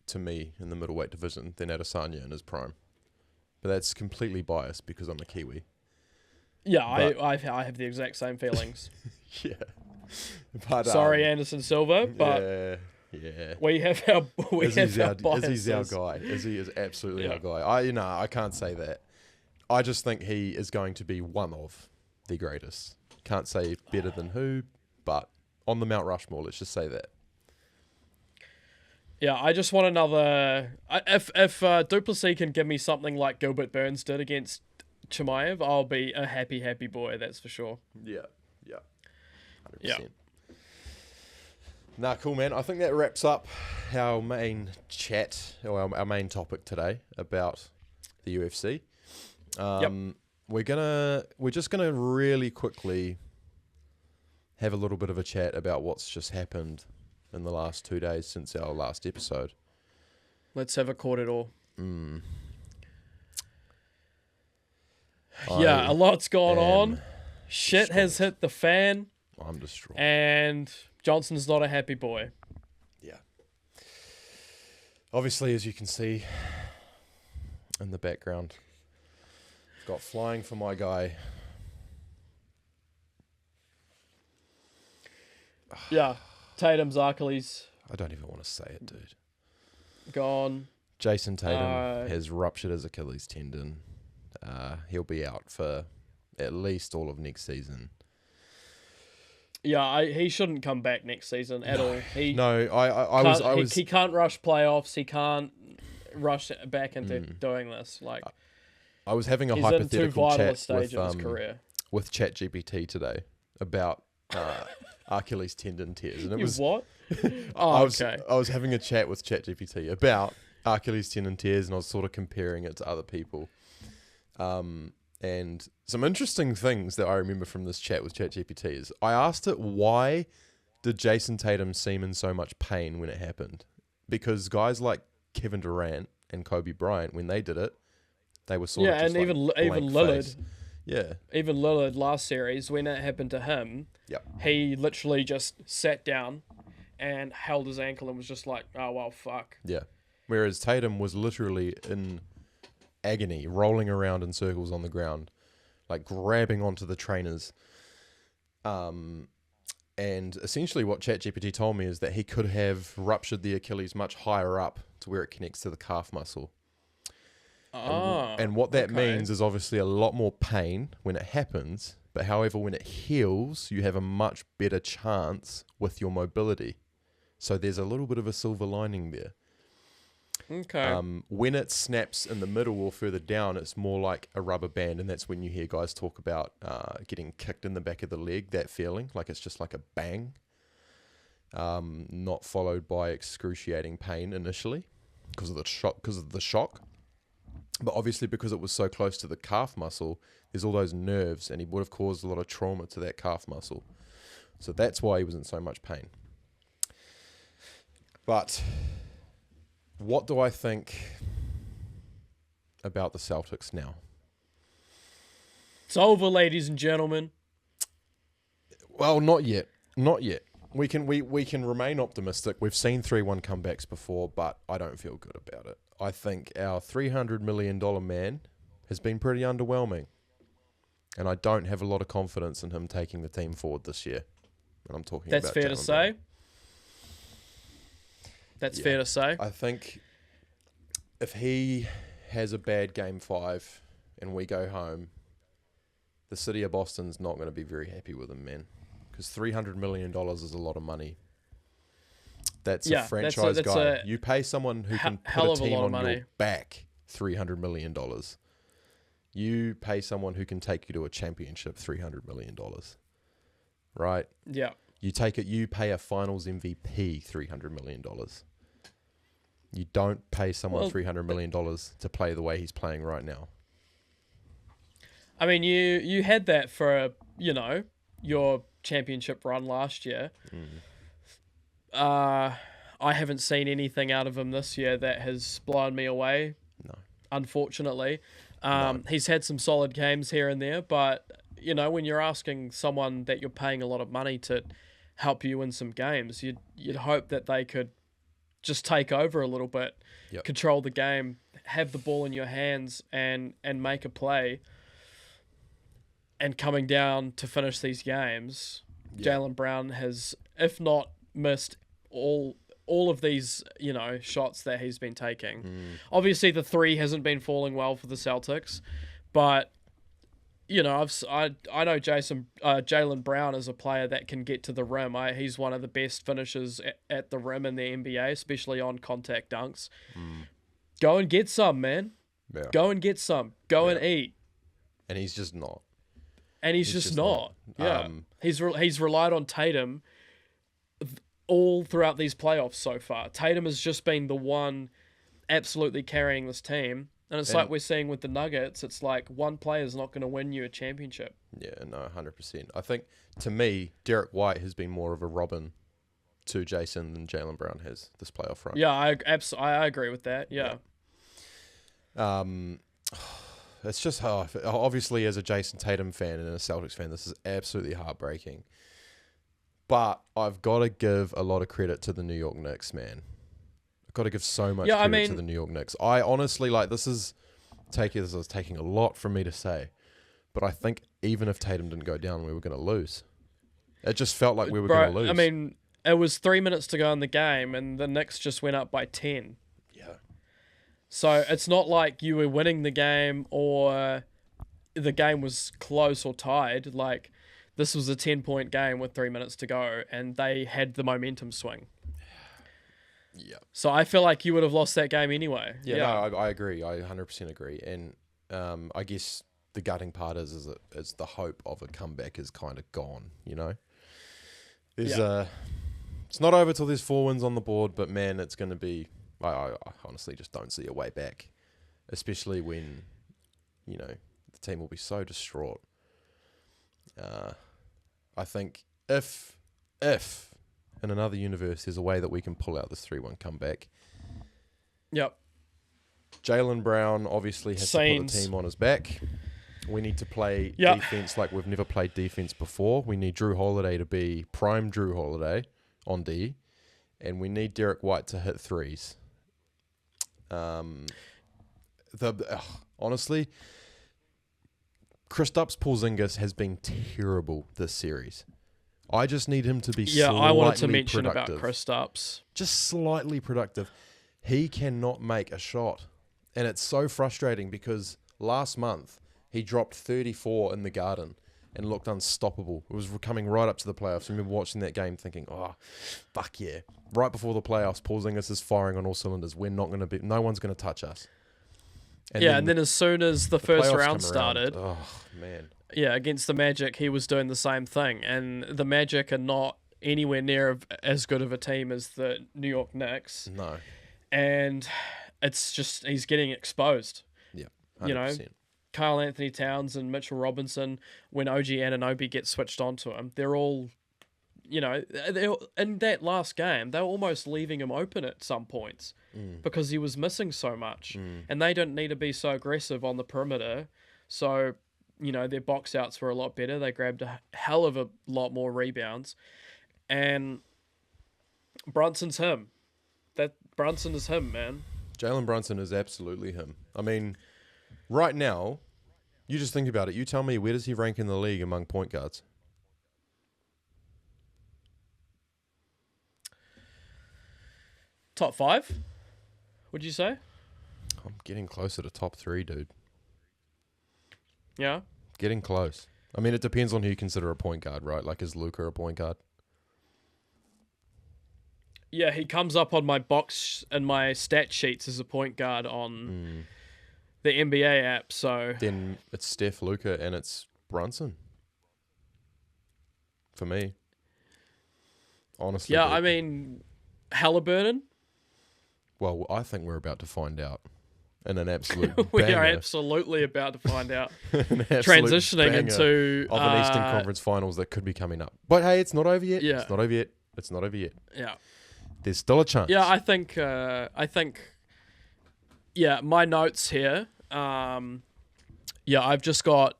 to me in the middleweight division than Adesanya in his prime. But that's completely biased because I'm a Kiwi. Yeah, But- I have the exact same feelings. Yeah. But, Sorry, Anderson Silva, but yeah. we have our Izzy's our biases. guy. Izzy is absolutely Yeah. our guy. I can't say that. I just think he is going to be one of the greatest. Can't say better than who, but on the Mount Rushmore, let's just say that. Yeah, I just want another. If Duplessis can give me something like Gilbert Burns did against Chimaev, I'll be a happy boy. That's for sure. Yeah. 100%. Yeah. Nah, cool, man. I think that wraps up our main chat, or our main topic today about the UFC. We're just gonna really quickly have a little bit of a chat about what's just happened in the last 2 days since our last episode. Let's have a corridor. Mm. Yeah, a lot's gone am on. Shit has hit the fan, I'm distraught. and Johnson's not a happy boy. Yeah. Obviously, as you can see in the background, I've got flying for my guy. Yeah, Tatum's Achilles I don't even want to say it, dude. gone. Jason Tatum has ruptured his Achilles tendon. He'll be out for at least all of next season. Yeah, he shouldn't come back next season at all. He I can't rush playoffs. He can't rush back into doing this. Like I was having a he's in too hypothetical vital a chat stage of his career. with ChatGPT today about Achilles tendon tears, and it You was what? Oh, okay. I was having a chat with ChatGPT about Achilles tendon tears, and I was sort of comparing it to other people. And some interesting things that I remember from this chat with ChatGPT is I asked it, why did Jason Tatum seem in so much pain when it happened? Because guys like Kevin Durant and Kobe Bryant, when they did it, they were sort of just and even blank Lillard. face. Yeah. Even Lillard last series, when it happened to him, Yep. he literally just sat down and held his ankle and was just like, oh, well, fuck. Yeah. Whereas Tatum was literally in agony, rolling around in circles on the ground, like grabbing onto the trainers. And essentially what ChatGPT told me is that he could have ruptured the Achilles much higher up to where it connects to the calf muscle. And what that means is obviously a lot more pain when it happens, but however, when it heals, you have a much better chance with your mobility. So there's a little bit of a silver lining there. Okay. When it snaps in the middle or further down, it's more like a rubber band, and that's when you hear guys talk about getting kicked in the back of the leg, that feeling, like it's just like a bang, not followed by excruciating pain initially because of the shock. But obviously, because it was so close to the calf muscle, there's all those nerves, and he would have caused a lot of trauma to that calf muscle. So that's why he was in so much pain. But what do I think about the Celtics now? It's over, ladies and gentlemen. Well, not yet. Not yet. We can remain optimistic. We've seen 3-1 comebacks before, but I don't feel good about it. I think our $300 million man has been pretty underwhelming. And I don't have a lot of confidence in him taking the team forward this year. And I'm talking That's about fair to Jaylen say. Brown. That's fair to say. I think if he has a bad game 5 and we go home, the city of Boston's not going to be very happy with him, man. Because $300 million is a lot of money. That's a franchise guy. You pay someone who can put a team on your back $300 million. You pay someone who can take you to a championship $300 million. Right? Yeah. You pay a finals MVP $300 million. You don't pay someone $300 million to play the way he's playing right now. I mean, you had that for, your championship run last year. I haven't seen anything out of him this year that has blown me away. No. Unfortunately. He's had some solid games here and there, but, when you're asking someone that you're paying a lot of money to help you win some games, you'd hope that they could just take over a little bit, control the game, have the ball in your hands and make a play. And coming down to finish these games, Jaylen Brown has, if not missed all of these, shots that he's been taking. Obviously, the 3 hasn't been falling well for the Celtics, but I know Jaylen Brown is a player that can get to the rim. He's one of the best finishers at the rim in the NBA, especially on contact dunks. Go and get some, man. Yeah. Go and get some. Go and eat. And he's just not. And he's just not. Yeah. He's relied on Tatum all throughout these playoffs so far. Tatum has just been the one absolutely carrying this team. And it's like we're seeing with the Nuggets, it's like one player is not going to win you a championship. Yeah, no, 100%. I think, to me, Derek White has been more of a Robin to Jason than Jaylen Brown has this playoff run. Yeah, I agree with that, yeah. It's just obviously as a Jason Tatum fan and a Celtics fan, this is absolutely heartbreaking. But I've got to give a lot of credit to the New York Knicks, man. I've got to give so much credit to the New York Knicks. I honestly, this is taking a lot from me to say. But I think even if Tatum didn't go down, we were going to lose. It just felt like we were going to lose. I mean, it was 3 minutes to go in the game and the Knicks just went up by 10. So it's not like you were winning the game or the game was close or tied. Like, this was a 10-point game with 3 minutes to go, and they had the momentum swing. Yeah. So I feel like you would have lost that game anyway. Yeah. No, I agree. I 100% agree. And I guess the gutting part is the hope of a comeback is kind of gone, There's it's not over till there's 4 wins on the board, but man, it's going to be... I honestly just don't see a way back, especially when, the team will be so distraught. I think if in another universe there's a way that we can pull out this 3-1 comeback. Yep. Jaylen Brown obviously has to put the team on his back. We need to play defense like we've never played defense before. We need Drew Holiday to be prime Drew Holiday on D, and we need Derek White to hit threes. Honestly, Kristaps Porzingis has been terrible this series. I just need him to be slightly I wanted to mention productive. about Kristaps. Just slightly productive. He cannot make a shot. And it's so frustrating because last month he dropped 34 in the Garden and looked unstoppable. It was coming right up to the playoffs. I remember watching that game thinking, oh, fuck yeah. Right before the playoffs, Porzingis is firing on all cylinders. No one's going to touch us. And then as soon as the first round started, oh man. Yeah, against the Magic, he was doing the same thing. And the Magic are not anywhere near as good of a team as the New York Knicks. No. And it's just, he's getting exposed. Yeah, 100%. Karl Anthony Towns and Mitchell Robinson, when OG Anunoby gets switched onto him, they're all, in that last game, they were almost leaving him open at some points because he was missing so much. And they don't need to be so aggressive on the perimeter. So, their box outs were a lot better. They grabbed a hell of a lot more rebounds. And Brunson's him. Brunson is him, man. Jalen Brunson is absolutely him. I mean, right now, You just think about it. You tell me, where does he rank in the league among point guards? Top 5, would you say? I'm getting closer to top 3, dude. Yeah. Getting close. I mean, it depends on who you consider a point guard, right? Like, is Luka a point guard? Yeah, he comes up on my box and my stat sheets as a point guard on the NBA app. So then it's Steph, Luka, and it's Brunson. For me. Honestly. yeah, dude. I mean, Halliburton. Well, I think we're about to find out. In an absolute We banger. are absolutely about to find out. An absolute Transitioning banger into of an Eastern Conference Finals that could be coming up. But hey, it's not over yet. Yeah. It's not over yet. It's not over yet. Yeah. There's still a chance. Yeah, I think. Yeah, my notes here. I've just got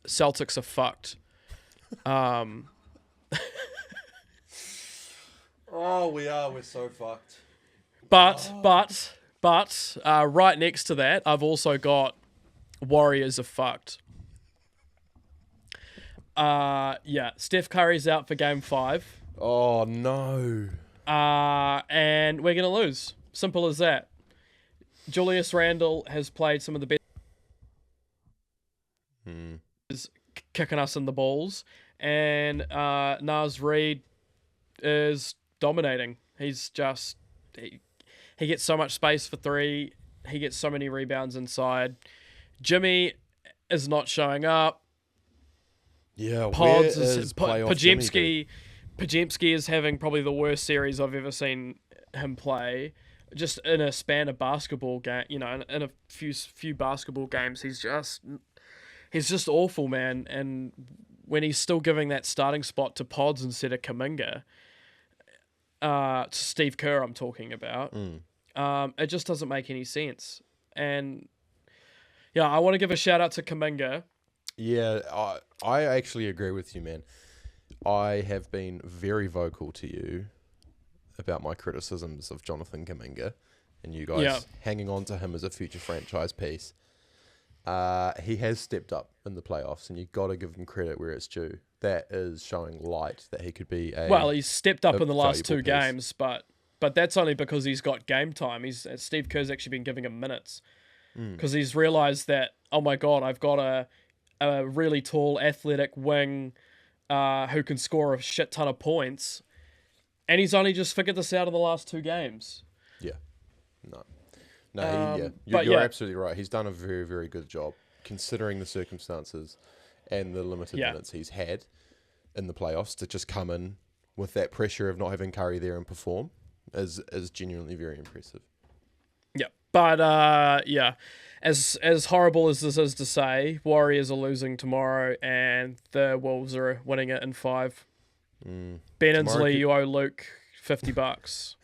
Celtics are fucked. Oh, we are. We're so fucked. But right next to that, I've also got Warriors are fucked. Steph Curry's out for Game 5. Oh, no. And we're going to lose. Simple as that. Julius Randle has played some of the best. Is kicking us in the balls. And Naz Reid is dominating. He's just... He gets so much space for 3. He gets so many rebounds inside. Jimmy is not showing up. Yeah, Pods where is is playoff Jimmy, Pajemski is having probably the worst series I've ever seen him play. Just in a span of basketball game, in a few basketball games, he's just awful, man. And when he's still giving that starting spot to Pods instead of Kuminga, to Steve Kerr, I'm talking about. It just doesn't make any sense. And yeah, I want to give a shout out to Kuminga. Yeah, I actually agree with you, man. I have been very vocal to you about my criticisms of Jonathan Kuminga and you guys hanging on to him as a future franchise piece. He has stepped up in the playoffs, and you've got to give him credit where it's due. That is showing light that he could be he's stepped up in the last 2 piece. games, but that's only because he's got game time. Steve Kerr's actually been giving him minutes because he's realized that, oh my God, I've got a really tall, athletic wing who can score a shit ton of points, and he's only just figured this out in the last 2 games. Yeah. You're absolutely right. He's done a very, very good job considering the circumstances and the limited minutes he's had in the playoffs. To just come in with that pressure of not having Curry there and perform is genuinely very impressive. Yeah, but as horrible as this is to say, Warriors are losing tomorrow and the Wolves are winning it in 5. Ben Inslee, you owe Luke $50.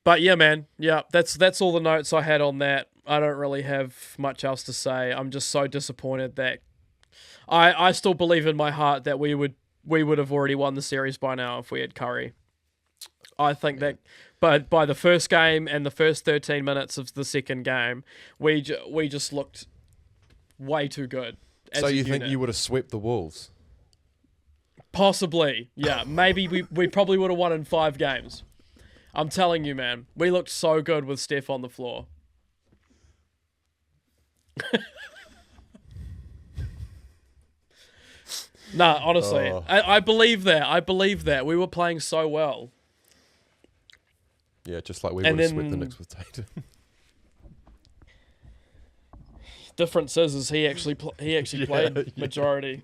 But yeah, man. Yeah, that's all the notes I had on that. I don't really have much else to say. I'm just so disappointed that I still believe in my heart that we would have already won the series by now if we had Curry. I think that, but by the first game and the first 13 minutes of the second game, we just looked way too good. So you think you would have swept the Wolves? Possibly, yeah. Maybe we probably would have won in 5 games. I'm telling you, man. We looked so good with Steph on the floor. Nah, honestly. I believe that. I believe that. We were playing so well. Yeah, just like we would have swept the Knicks with Tatum. Difference is he actually played majority.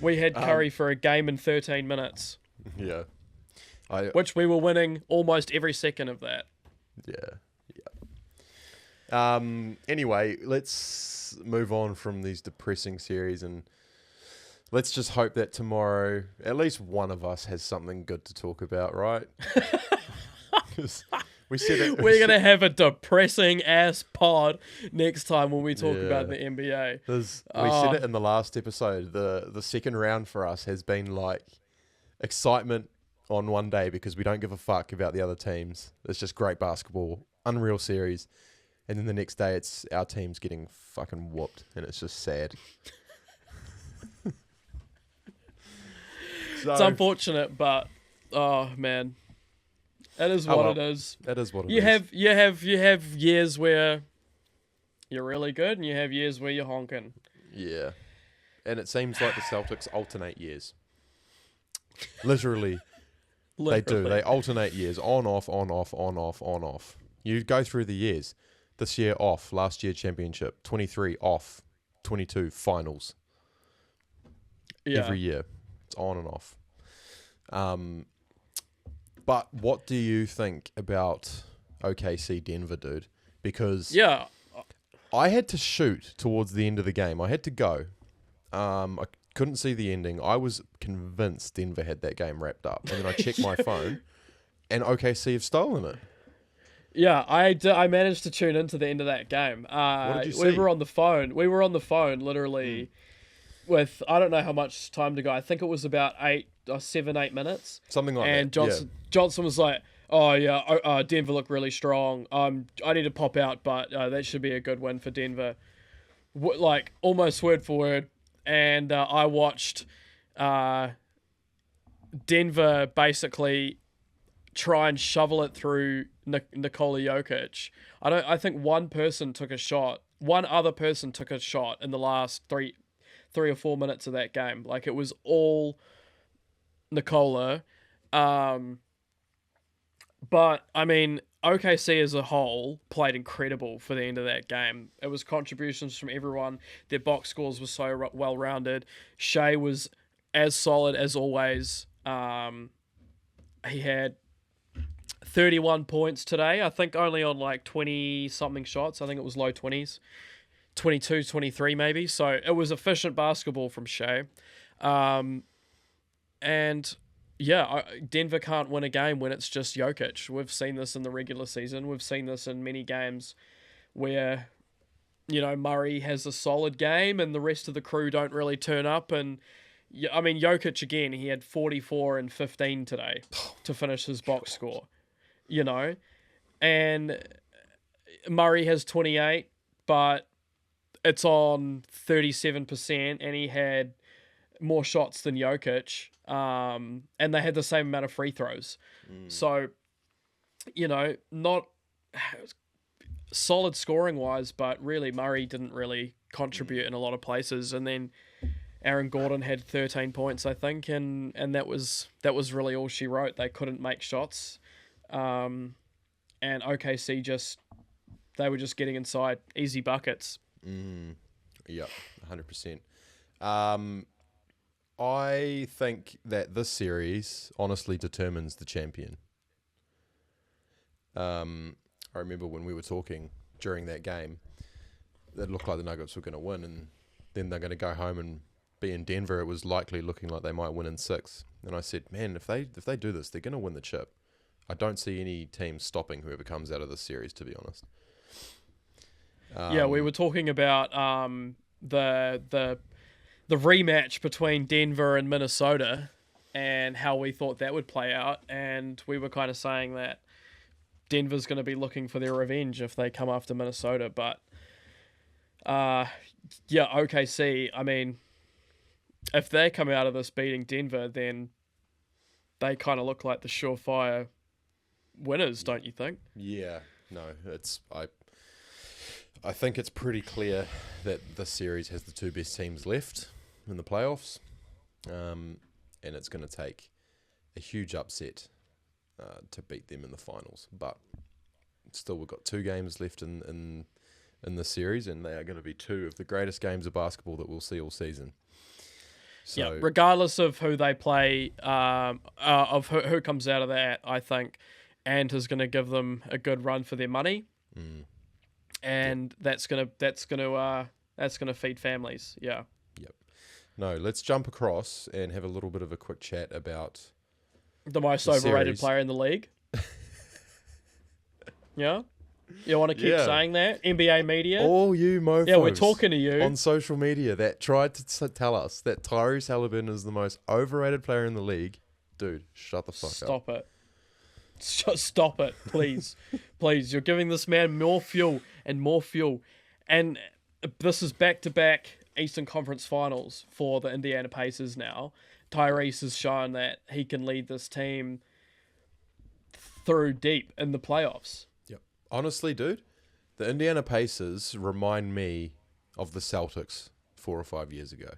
We had Curry for a game in 13 minutes. Yeah. Which we were winning almost every second of that. Yeah. Anyway, let's move on from these depressing series and let's just hope that tomorrow at least one of us has something good to talk about, right? We said that we're going to have a depressing ass pod next time when we talk about the NBA. We said it in the last episode. The second round for us has been like excitement on one day because we don't give a fuck about the other teams. It's just great basketball unreal series. And then the next day, it's our team's getting fucking whooped, and it's just sad. It's unfortunate, but oh man, it is what it is. That is what it is. You have years where you're really good, and you have years where you're honking. Yeah, and it seems like the Celtics alternate years. Literally, they do. They alternate years, on, off, on, off, on, off, on, off. You go through the years. This year off, last year championship, 23 off, 22 finals. Yeah. Every year. It's on and off. But what do you think about OKC Denver, dude? Because I had to shoot towards the end of the game. I had to go. I couldn't see the ending. I was convinced Denver had that game wrapped up. And then I checked my phone, and OKC have stolen it. Yeah, I managed to tune into the end of that game. What did you see? We were on the phone, literally with, I don't know how much time to go. I think it was about 8 minutes. Something like and that. And Johnson was like, oh yeah, Denver looked really strong. I need to pop out, but that should be a good win for Denver. Like almost word for word. And I watched Denver basically try and shovel it through Nikola Jokic. I think one other person took a shot in the last three or 4 minutes of that game. Like it was all Nikola. But I mean, OKC as a whole played incredible for the end of that game. It was contributions from everyone. Their box scores were so well rounded. Shea was as solid as always. He had 31 points today. I think only on like 20 something shots. I think it was low 20s. 22, 23 maybe. So it was efficient basketball from Shea. And yeah, Denver can't win a game when it's just Jokic. We've seen this in the regular season. We've seen this in many games where, Murray has a solid game and the rest of the crew don't really turn up. And I mean, Jokic again, he had 44 and 15 today to finish his box score, and Murray has 28, but it's on 37% and he had more shots than Jokic. And they had the same amount of free throws. So, not solid scoring wise, but really Murray didn't really contribute in a lot of places. And then Aaron Gordon had 13 points, I think, and that was really all she wrote. They couldn't make shots. And OKC they were just getting inside easy buckets. Yep, 100%. I think that this series honestly determines the champion. I remember when we were talking during that game, it looked like the Nuggets were going to win, and then they're going to go home and be in Denver. It was likely looking like they might win in 6. And I said, man, if they do this, they're going to win the chip. I don't see any team stopping whoever comes out of this series, to be honest. Yeah, we were talking about the rematch between Denver and Minnesota and how we thought that would play out. And we were kind of saying that Denver's going to be looking for their revenge if they come after Minnesota. But, OKC, I mean, if they come out of this beating Denver, then they kind of look like the surefire winners, don't you think? Yeah, no, I think it's pretty clear that this series has the 2 best teams left in the playoffs, and it's going to take a huge upset to beat them in the finals. But still, we've got 2 games left in the series, and they are going to be 2 of the greatest games of basketball that we'll see all season. So, regardless of who they play, of who comes out of that, I think Ant is going to give them a good run for their money. And that's gonna feed families. Yeah. Yep. No, let's jump across and have a little bit of a quick chat about the most overrated player in the league. Yeah. You want to keep saying that? NBA media? All you mofos. Yeah, we're talking to you. On social media that tried to tell us that Tyrese Halliburton is the most overrated player in the league. Dude, shut the fuck up. Stop it. Stop it, please. Please, you're giving this man more fuel and more fuel. And this is back-to-back Eastern Conference Finals for the Indiana Pacers now. Tyrese has shown that he can lead this team through deep in the playoffs. Yep. Honestly, dude, the Indiana Pacers remind me of the Celtics 4 or 5 years ago.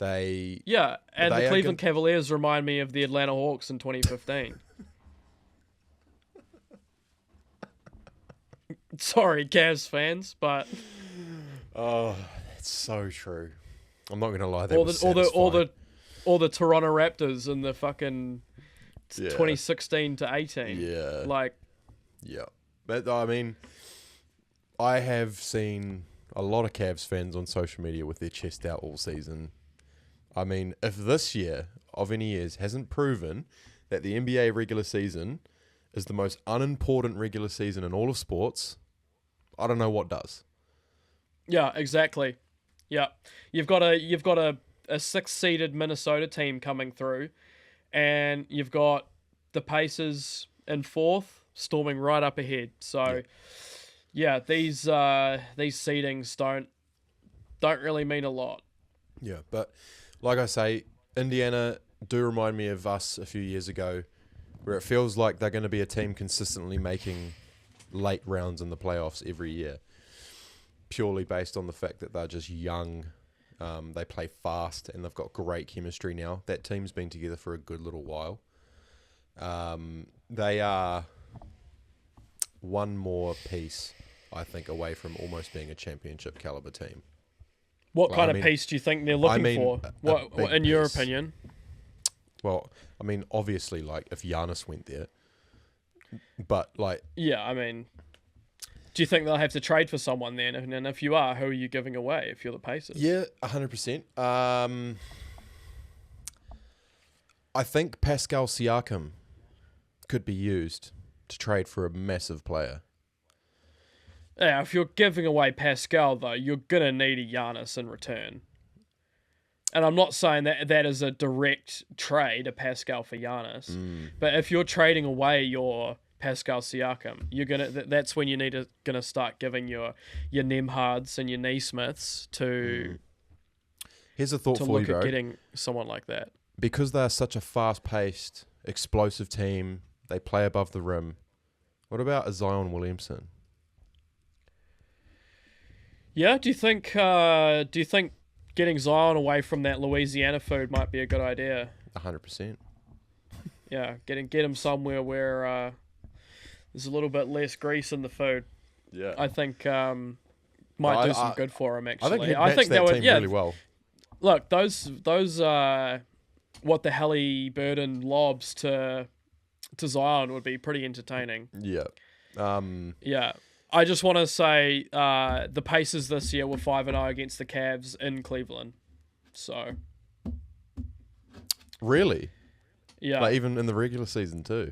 And the Cleveland Cavaliers remind me of the Atlanta Hawks in 2015. Sorry, Cavs fans, but oh, that's so true. I'm not going to lie. Or the Toronto Raptors in the fucking 2016 to 18. Yeah. Yeah. But I mean, I have seen a lot of Cavs fans on social media with their chest out all season. I mean, if this year of any years hasn't proven that the NBA regular season is the most unimportant regular season in all of sports, I don't know what does. Yeah, exactly. Yeah. You've got a 6-seeded Minnesota team coming through, and you've got the Pacers in 4th, storming right up ahead. So, these seedings don't really mean a lot. Yeah, but like I say, Indiana do remind me of us a few years ago, where it feels like they're going to be a team consistently making late rounds in the playoffs every year, purely based on the fact that they're just young. They play fast and they've got great chemistry now. That team's been together for a good little while. They are one more piece, I think, away from almost being a championship caliber team. What kind of piece do you think they're looking for? What in your opinion? Well, I mean, obviously, like, if Giannis went there, but, like... Yeah, I mean, do you think they'll have to trade for someone then? And if you are, who are you giving away if you're the Pacers? Yeah, 100%. I think Pascal Siakam could be used to trade for a massive player. Yeah, if you're giving away Pascal, though, you're going to need a Giannis in return. And I'm not saying that is a direct trade, a Pascal for Giannis. But if you're trading away your Pascal Siakam, that's when you're gonna start giving your Nemhards and your Neesmiths to. Here's a thought to for look you, bro. at getting someone like that. Because they're such a fast-paced, explosive team, they play above the rim. What about a Zion Williamson? Yeah, do you think getting Zion away from that Louisiana food might be a good idea? 100%. Yeah, get him somewhere where there's a little bit less grease in the food. Yeah, I think might do some good for him. Actually, I think that team really well. Look, those what the Halliburton lobs to Zion would be pretty entertaining. Yeah, yeah. I just want to say the Pacers this year were 5-0 against the Cavs in Cleveland. So, really, yeah, like even in the regular season too.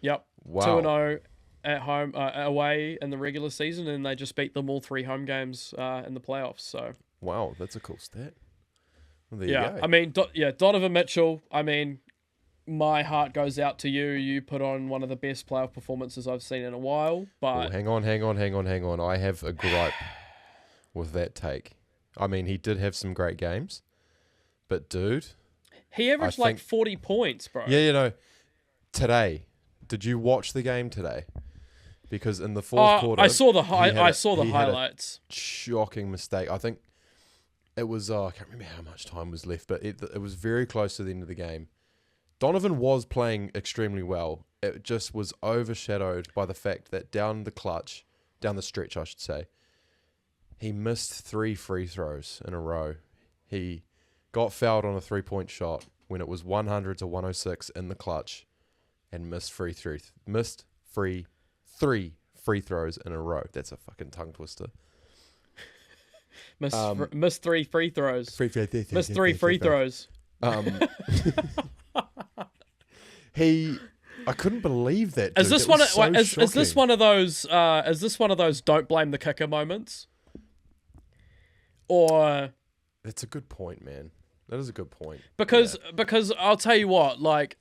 Yep, wow, 2-0 at home, away in the regular season, and they just beat them all 3 home games in the playoffs. So, wow, that's a cool stat. Well, there you go. I mean, Donovan Mitchell. I mean, my heart goes out to you. You put on one of the best playoff performances I've seen in a while. But hang on. I have a gripe with that take. I mean, he did have some great games, but dude, he averaged like 40 points, bro. Yeah, today, did you watch the game today? Because in the fourth quarter, I saw the highlights. Shocking mistake. I think it was. I can't remember how much time was left, but it was very close to the end of the game. Donovan was playing extremely well. It just was overshadowed by the fact that down the stretch, I should say, he missed 3 free throws in a row. He got fouled on a 3-point shot when it was 100 to 106 in the clutch, and missed 3 free throws in a row. That's a fucking tongue twister. Missed 3 free throws. Missed 3 free throws. I couldn't believe that. Is this is this one of those? Is this one of those don't blame the kicker moments? Or that's a good point, man. That is a good point. Because I'll tell you what, like,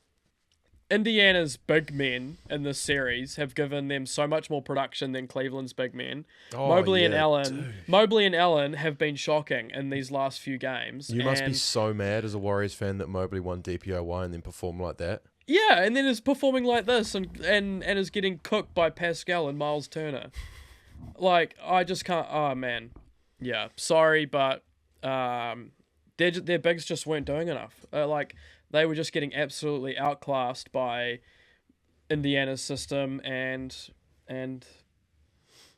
Indiana's big men in this series have given them so much more production than Cleveland's big men. Mobley and Allen have been shocking in these last few games. You must be so mad as a Warriors fan that Mobley won DPOY and then performed like that. Yeah, and then is performing like this and is getting cooked by Pascal and Miles Turner. Like, I just can't... Oh, man. Yeah, sorry, but their bigs just weren't doing enough. They were just getting absolutely outclassed by Indiana's system, and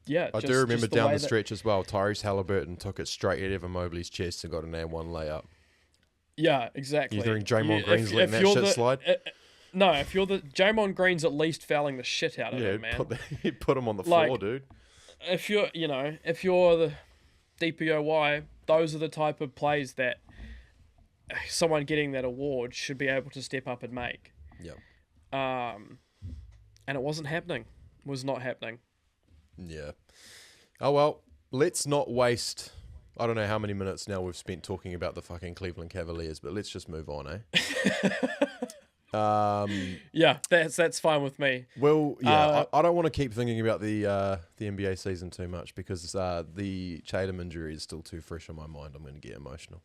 yeah. I do remember down the stretch as well, Tyrese Halliburton took it straight at Evan Mobley's chest and got an and one layup. Yeah, exactly. You think Draymond Green's letting that shit slide? No, if you're the... Draymond Green's at least fouling the shit out of him, man. Put him on the floor, dude. If you're the DPOY, those are the type of plays that someone getting that award should be able to step up and make. Yep. And it wasn't happening. It was not happening. Yeah. Oh, well, let's not waste... I don't know how many minutes now we've spent talking about the fucking Cleveland Cavaliers, but let's just move on, Yeah, that's fine with me. Well, yeah, I don't want to keep thinking about the NBA season too much because the Tatum injury is still too fresh on my mind. I'm going to get emotional.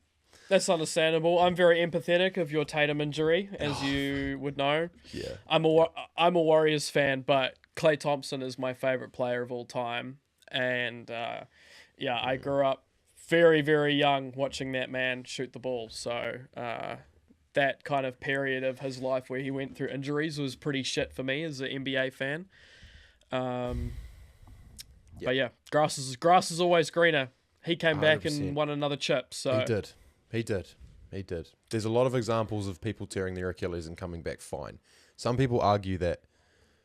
That's understandable. I'm very empathetic of your Tatum injury, as you would know. Yeah. I'm a Warriors fan, but Klay Thompson is my favorite player of all time. And I grew up very, very young watching that man shoot the ball. So that kind of period of his life where he went through injuries was pretty shit for me as an NBA fan. But yeah, grass is always greener. He came 100%. Back and won another chip. So He did. There's a lot of examples of people tearing their Achilles and coming back fine. Some people argue that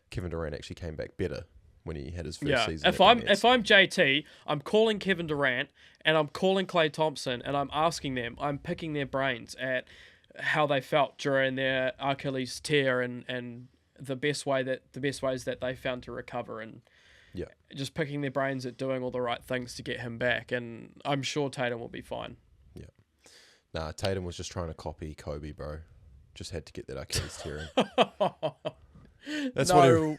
Kevin Durant actually came back better when he had his first season. If I'm JT, I'm calling Kevin Durant and I'm calling Klay Thompson and I'm asking them, I'm picking their brains at how they felt during their Achilles tear and the best ways that they found to recover, and just picking their brains at doing all the right things to get him back. And I'm sure Tatum will be fine. Yeah. Nah, Tatum was just trying to copy Kobe, bro. Just had to get that Achilles tear in.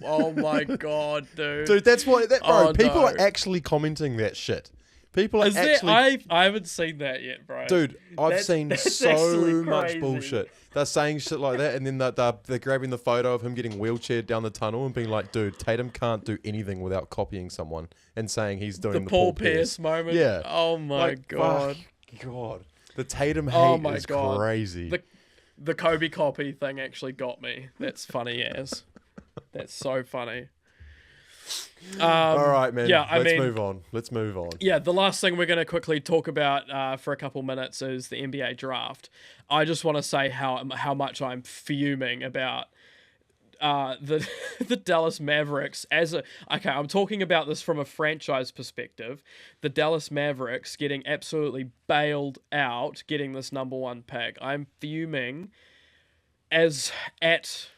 Oh my god, dude. Dude, that's what bro. People are actually commenting that shit. People are I haven't seen that yet, bro. Dude, I've seen so much bullshit. They're saying shit like that, and then they're grabbing the photo of him getting wheelchaired down the tunnel and being like, dude, Tatum can't do anything without copying someone and saying he's doing the Paul Pierce moment. Yeah. Oh my god. God. The Tatum hate is crazy. The Kobe copy thing actually got me. That's funny as. That's so funny. All right, man. Yeah, Let's move on. Yeah, the last thing we're going to quickly talk about for a couple minutes is the NBA draft. I just want to say how much I'm fuming about the Dallas Mavericks I'm talking about this from a franchise perspective. The Dallas Mavericks getting absolutely bailed out, getting this number one pick. I'm fuming at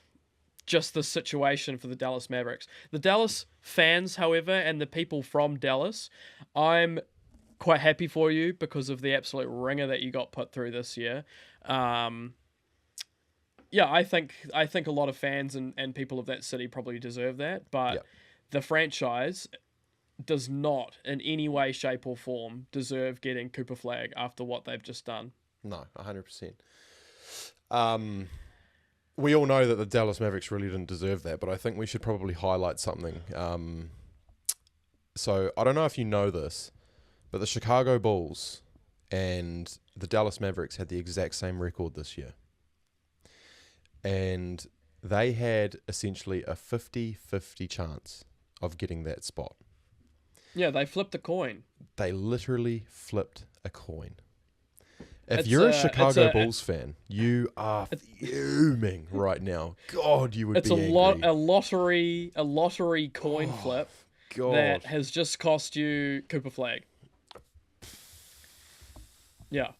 just the situation for the Dallas Mavericks. The Dallas fans, however, and the people from Dallas, I'm quite happy for you because of the absolute ringer that you got put through this year. I think a lot of fans and people of that city probably deserve that, but the franchise does not in any way, shape or form deserve getting Cooper Flag after what they've just done. No, 100%. We all know that the Dallas Mavericks really didn't deserve that, but I think we should probably highlight something. So I don't know if you know this, but the Chicago Bulls and the Dallas Mavericks had the exact same record this year. And they had essentially a 50-50 chance of getting that spot. Yeah, they flipped a coin. They literally flipped a coin. If you're a Chicago Bulls fan, you are fuming right now. God, you would be angry. A lottery coin flip that has just cost you Cooper Flag. Yeah.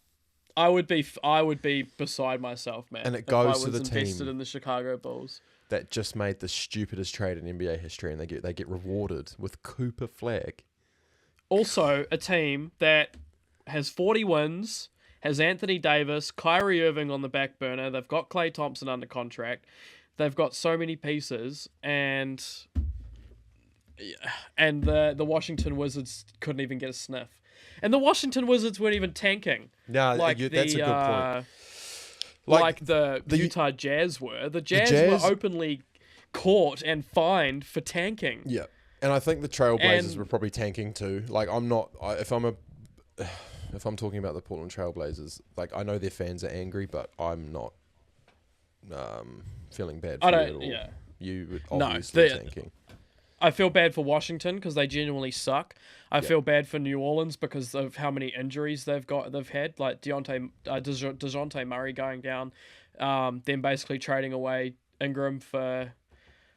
I would be beside myself, man. And it goes to the team invested in the Chicago Bulls that just made the stupidest trade in NBA history, and they get rewarded with Cooper Flag. Also, a team that has 40 wins, has Anthony Davis, Kyrie Irving on the back burner. They've got Klay Thompson under contract. They've got so many pieces, and the Washington Wizards couldn't even get a sniff. And the Washington Wizards weren't even tanking. No, that's a good point. Like the Utah Jazz were. The Jazz were openly caught and fined for tanking. Yeah. And I think the Trailblazers were probably tanking too. Like, if I'm talking about the Portland Trailblazers, like, I know their fans are angry, but I'm not feeling bad for you at all. Yeah. You would obviously tanking. I feel bad for Washington because they genuinely suck. I feel bad for New Orleans because of how many injuries they've had, like DeJounte Murray going down, then basically trading away Ingram for,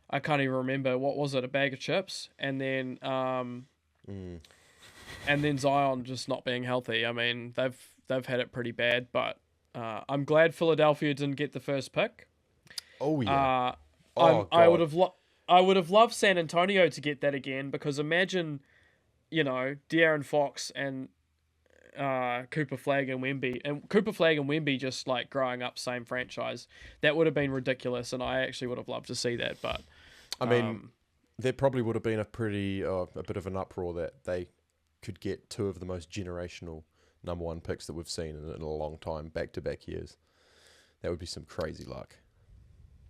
I can't even remember, what was it, a bag of chips, and then and then Zion just not being healthy. I mean, they've had it pretty bad, but I'm glad Philadelphia didn't get the first pick. Oh yeah. I would have loved San Antonio to get that again, because imagine, De'Aaron Fox and Cooper Flagg and Wemby just like growing up same franchise. That would have been ridiculous, and I actually would have loved to see that. But I mean, there probably would have been a bit of an uproar that they could get two of the most generational number one picks that we've seen in a long time, back-to-back years. That would be some crazy luck.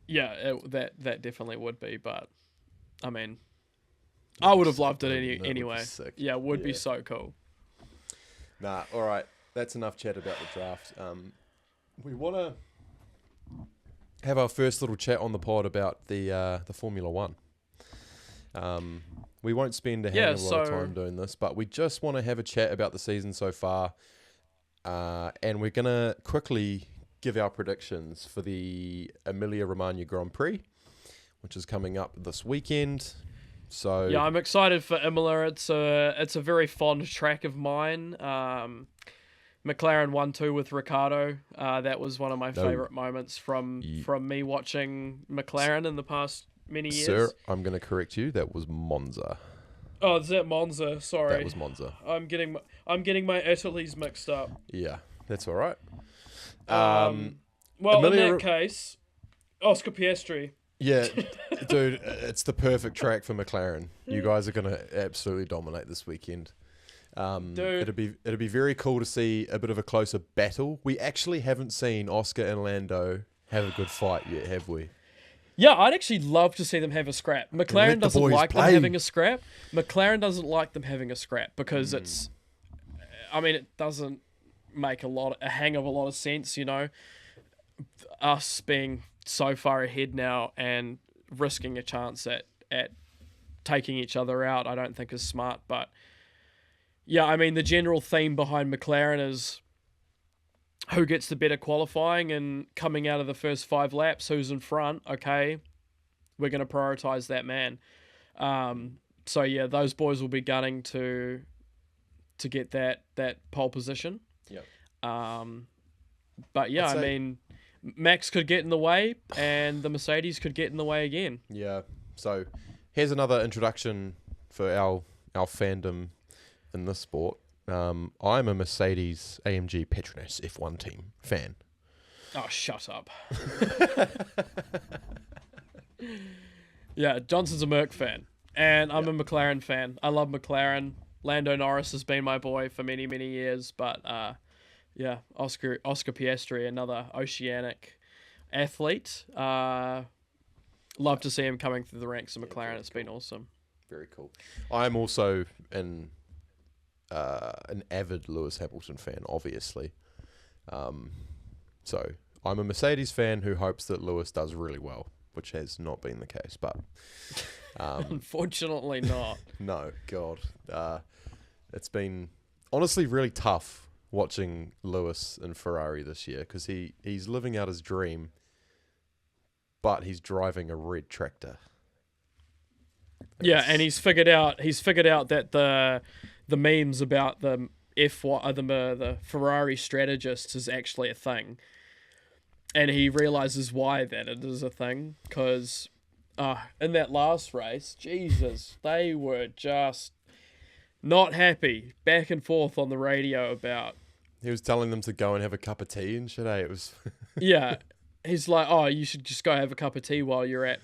Yeah, that definitely would be, but I mean, I would have loved it anyway. Yeah, it would be so cool. Nah, all right. That's enough chat about the draft. We want to have our first little chat on the pod about the Formula One. We won't spend a lot of time doing this, but we just want to have a chat about the season so far, and we're going to quickly give our predictions for the Emilia Romagna Grand Prix, which is coming up this weekend. So yeah, I'm excited for Imola. It's a very fond track of mine. McLaren 1-2 with Ricciardo. That was one of my favorite moments from me watching McLaren in the past many years. Sir, I'm going to correct you. That was Monza. Oh, is that Monza? Sorry, that was Monza. I'm getting my Italy's mixed up. Yeah, that's all right. Well, in that case, Oscar Piastri. Yeah, dude, it's the perfect track for McLaren. You guys are going to absolutely dominate this weekend. Dude, it'd be very cool to see a bit of a closer battle. We actually haven't seen Oscar and Lando have a good fight yet, have we? Yeah, I'd actually love to see them have a scrap. McLaren doesn't like them having a scrap. McLaren doesn't like them having a scrap because it doesn't make a hang of a lot of sense, us being so far ahead now and risking a chance at taking each other out, I don't think is smart. But yeah, I mean, the general theme behind McLaren is who gets the better qualifying, and coming out of the first 5 laps, who's in front. Okay, we're going to prioritize that man. So yeah, those boys will be gunning to get that pole position. Yep. But yeah, I mean, Max could get in the way, and the Mercedes could get in the way again. Yeah. So here's another introduction for our fandom in this sport. I'm a Mercedes AMG Petronas F1 team fan. Oh, shut up. Yeah, Johnson's a Merc fan, and I'm a McLaren fan. I love McLaren. Lando Norris has been my boy for many, many years, but yeah, Oscar Piastri, another oceanic athlete. Love to see him coming through the ranks of McLaren. It's been awesome. Very cool. I'm also an avid Lewis Hamilton fan, obviously. So I'm a Mercedes fan who hopes that Lewis does really well, which has not been the case, but unfortunately not. No, God. It's been honestly really tough watching Lewis in Ferrari this year because he's living out his dream, but he's driving a red tractor. Yeah, and he's figured out that the memes about the the Ferrari strategist is actually a thing, and he realizes why that it is a thing. Because in that last race, Jesus, they were just not happy, back and forth on the radio about. He was telling them to go and have a cup of tea and shit. It was yeah, he's like, oh, you should just go have a cup of tea while you're at,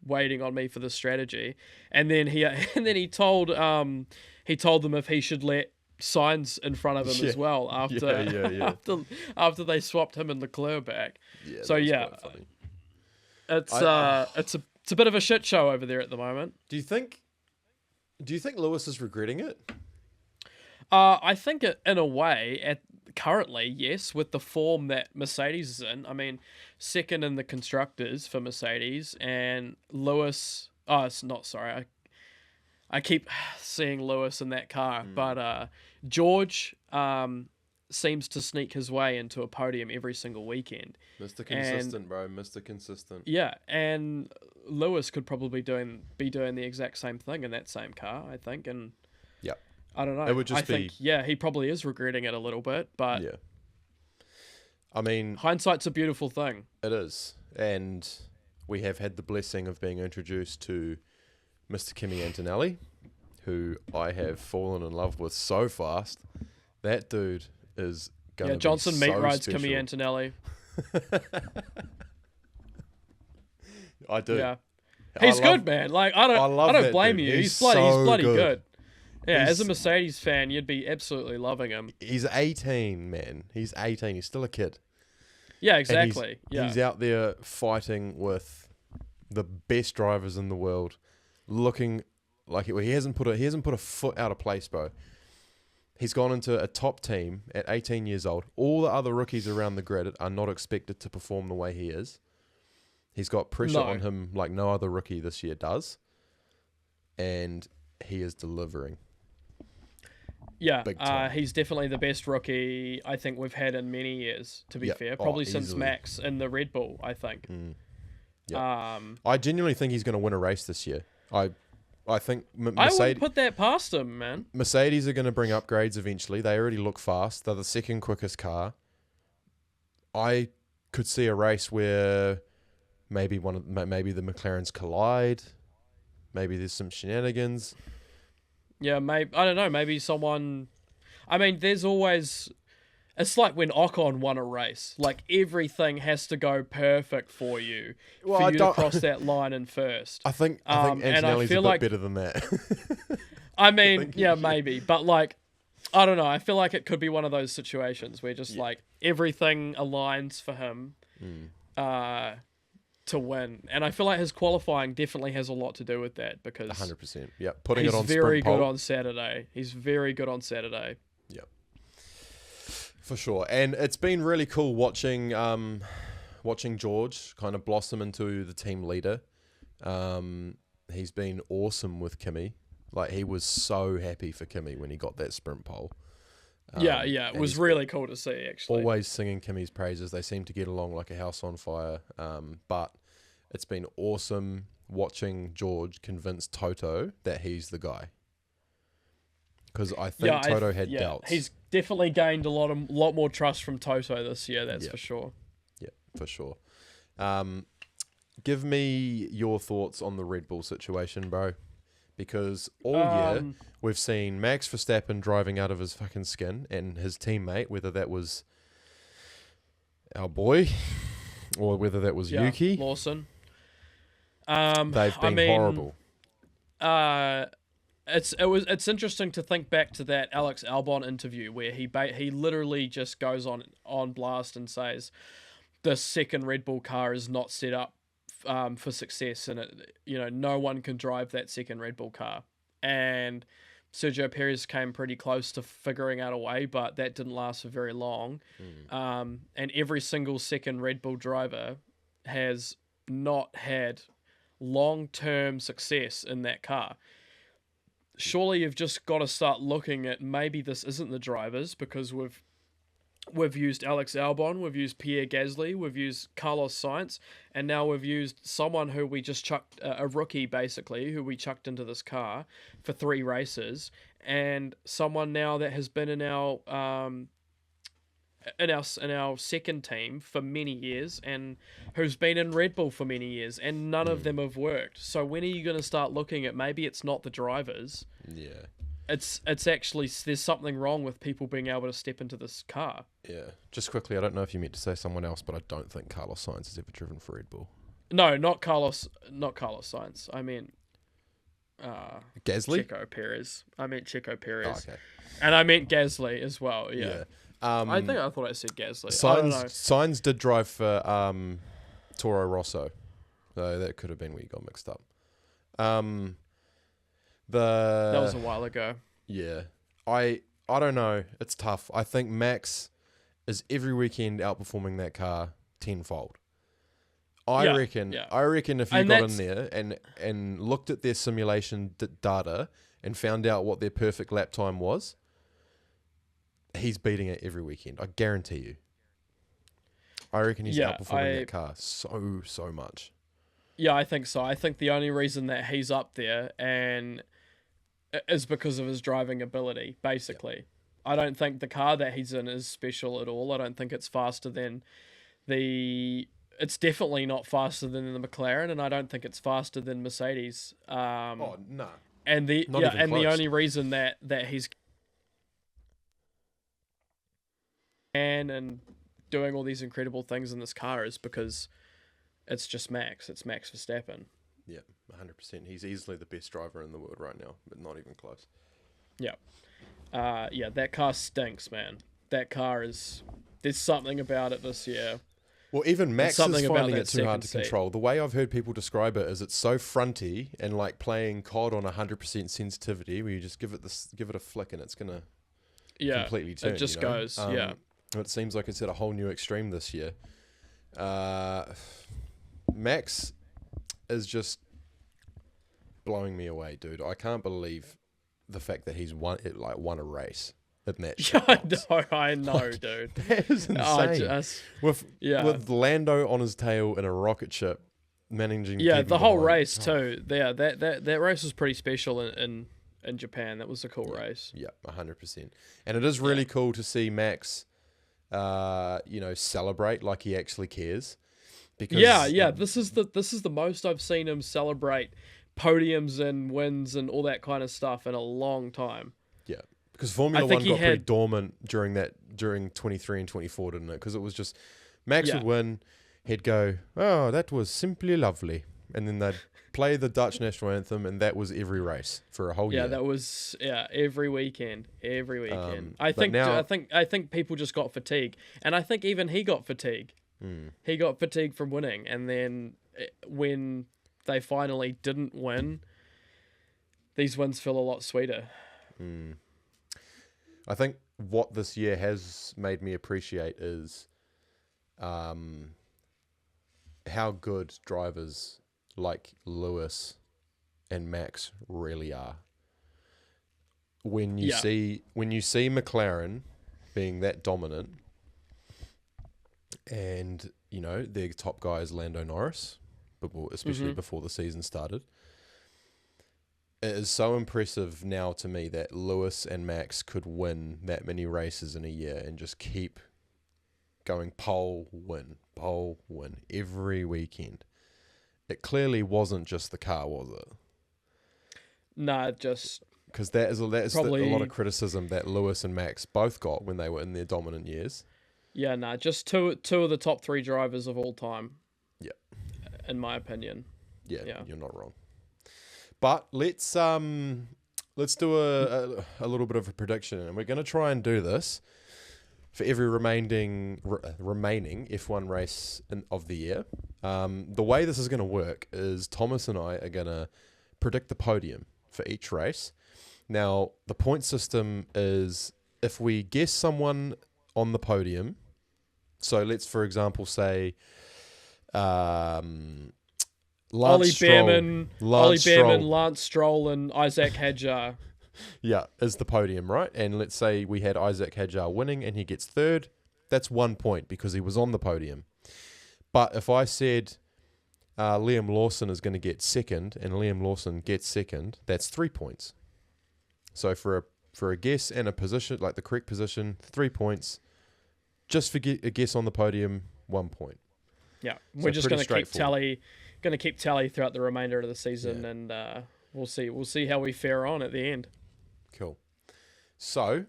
waiting on me for the strategy. And then he told them if he should let signs in front of him as well after after they swapped him and Leclerc back. Yeah, so quite funny. It's a bit of a shit show over there at the moment. Do you think Lewis is regretting it? I think in a way, currently, yes, with the form that Mercedes is in. I mean, second in the constructors for Mercedes, and Lewis. Oh, it's not. Sorry, I keep seeing Lewis in that car, but George seems to sneak his way into a podium every single weekend. Mr. Consistent, bro. Mr. Consistent. Yeah, and Lewis could probably be doing the exact same thing in that same car, I think, and. Yeah. I don't know. It would just think, he probably is regretting it a little bit, but yeah. I mean, hindsight's a beautiful thing. It is, and we have had the blessing of being introduced to Mr. Kimi Antonelli, who I have fallen in love with so fast. That dude is going to be Johnson so meat rides special. Kimi Antonelli. I do. Yeah, he's good, man. Like I don't blame you. He's bloody good. Yeah, as a Mercedes fan, you'd be absolutely loving him. He's 18, man. He's 18. He's still a kid. Yeah, exactly. He's out there fighting with the best drivers in the world, looking like he hasn't put a foot out of place, bro. He's gone into a top team at 18 years old. All the other rookies around the grid are not expected to perform the way he is. He's got pressure on him like no other rookie this year does, and he is delivering. Yeah, he's definitely the best rookie I think we've had in many years, to be fair. Probably since easily. Max in the Red Bull, I think. I genuinely think he's going to win a race this year. I think I wouldn't put that past him, man. Mercedes are going to bring upgrades eventually. They already look fast. They're the second quickest car. I could see a race where maybe the McLarens collide. Maybe there's some shenanigans. Yeah, maybe I don't know. Maybe someone. I mean, there's always. It's like when Ocon won a race. Like everything has to go perfect for you to cross that line in first. I think Antonelli's a bit better than that. I mean, maybe, but like, I don't know. I feel like it could be one of those situations where just like everything aligns for him. To win, and I feel like his qualifying definitely has a lot to do with that because 100%. Yeah, putting it on he's very sprint good pole. on Saturday. He's very good on Saturday. Yeah, for sure. And it's been really cool watching George kind of blossom into the team leader. He's been awesome with Kimi. Like he was so happy for Kimi when he got that sprint pole. It was really cool to see, actually. Always singing Kimi's praises. They seem to get along like a house on fire. But it's been awesome watching George convince Toto that he's the guy. Because I think Toto had doubts. He's definitely gained a lot more trust from Toto this year, that's for sure. Yeah, for sure. Give me your thoughts on the Red Bull situation, bro. Because all year we've seen Max Verstappen driving out of his fucking skin and his teammate, whether that was our boy or whether that was Yuki. Lawson. They've been horrible. It's interesting to think back to that Alex Albon interview where he literally just goes on blast and says the second Red Bull car is not set up for success, and no one can drive that second Red Bull car. And Sergio Perez came pretty close to figuring out a way, but that didn't last for very long. And every single second Red Bull driver has not had long-term success in that car. Surely you've just got to start looking at maybe this isn't the drivers, because we've used Alex Albon, we've used Pierre Gasly, we've used Carlos Sainz, and now we've used someone who we just chucked, a rookie basically, who we chucked into this car for 3 races, and someone now that has been in our second team for many years, and who's been in Red Bull for many years, and none of them have worked. So when are you going to start looking at maybe it's not the drivers? Yeah. it's actually, there's something wrong with people being able to step into this car. Yeah. Just quickly, I don't know if you meant to say someone else, but I don't think Carlos Sainz has ever driven for Red Bull. No, not Carlos Sainz. I meant Gasly? Checo Perez. I meant Checo Perez. Oh, okay. And I meant Gasly as well. Yeah. I thought I said Gasly. I don't know. Sainz did drive for Toro Rosso, so that could have been where you got mixed up. That was a while ago. Yeah, I don't know. It's tough. I think Max is every weekend outperforming that car tenfold. I reckon if you got in there and looked at their simulation data and found out what their perfect lap time was, he's beating it every weekend. I guarantee you. I reckon he's outperforming that car so much. Yeah, I think so. I think the only reason that he's up there and is because of his driving ability, basically. Yep. I don't think the car that he's in is special at all. I don't think it's faster than it's definitely not faster than the McLaren, and I don't think it's faster than Mercedes. No. And the only reason that he's and doing all these incredible things in this car is because it's just Max. It's Max Verstappen. Yeah, 100%. He's easily the best driver in the world right now, but not even close. Yeah. That car stinks, man. That car is... There's something about it this year. Well, even Max is finding it too hard to control. The way I've heard people describe it is it's so fronty and like playing COD on 100% sensitivity where you just give it a flick and it's going to completely turn. It just goes, It seems like it's at a whole new extreme this year. Max is just blowing me away, dude. I can't believe the fact that he's won a race in that. I know, dude. That is insane. With Lando on his tail in a rocket ship, managing. Yeah, the whole race too. Yeah, that race was pretty special in Japan. That was a cool race. Yeah, 100%. And it is really cool to see Max, celebrate like he actually cares. Because this is the most I've seen him celebrate podiums and wins and all that kind of stuff in a long time. Yeah, because Formula One got pretty dormant during 23 and 24, didn't it? Because it was just Max would win, he'd go, "Oh, that was simply lovely," and then they'd play the Dutch national anthem, and that was every race for a whole year. Yeah, that was every weekend. I think people just got fatigue, and I think even he got fatigue. He got fatigued from winning, and then when they finally didn't win, these wins feel a lot sweeter. I think what this year has made me appreciate is how good drivers like Lewis and Max really are. When you see McLaren being that dominant, and their top guy is Lando Norris, especially before the season started. It is so impressive now to me that Lewis and Max could win that many races in a year and just keep going pole win every weekend. It clearly wasn't just the car, was it? Nah, just because that is a lot of criticism that Lewis and Max both got when they were in their dominant years. Yeah, just two of the top three drivers of all time. Yeah, in my opinion. Yeah, you're not wrong. But let's do a little bit of a prediction, and we're going to try and do this for every remaining F1 race of the year. The way this is going to work is Thomas and I are going to predict the podium for each race. Now, the point system is if we guess someone on the podium. So let's, for example, say Ollie Behrman, Lance Stroll, and Isaac Hadjar. Yeah, is the podium, right? And let's say we had Isaac Hadjar winning and he gets third. That's 1 point because he was on the podium. But if I said Liam Lawson is going to get second and Liam Lawson gets second, that's 3 points. So for a guess and a position, like the correct position, 3 points. Just for a guess on the podium, 1 point. Yeah, we're just going to keep tally throughout the remainder of the season, and we'll see how we fare on at the end. Cool. So,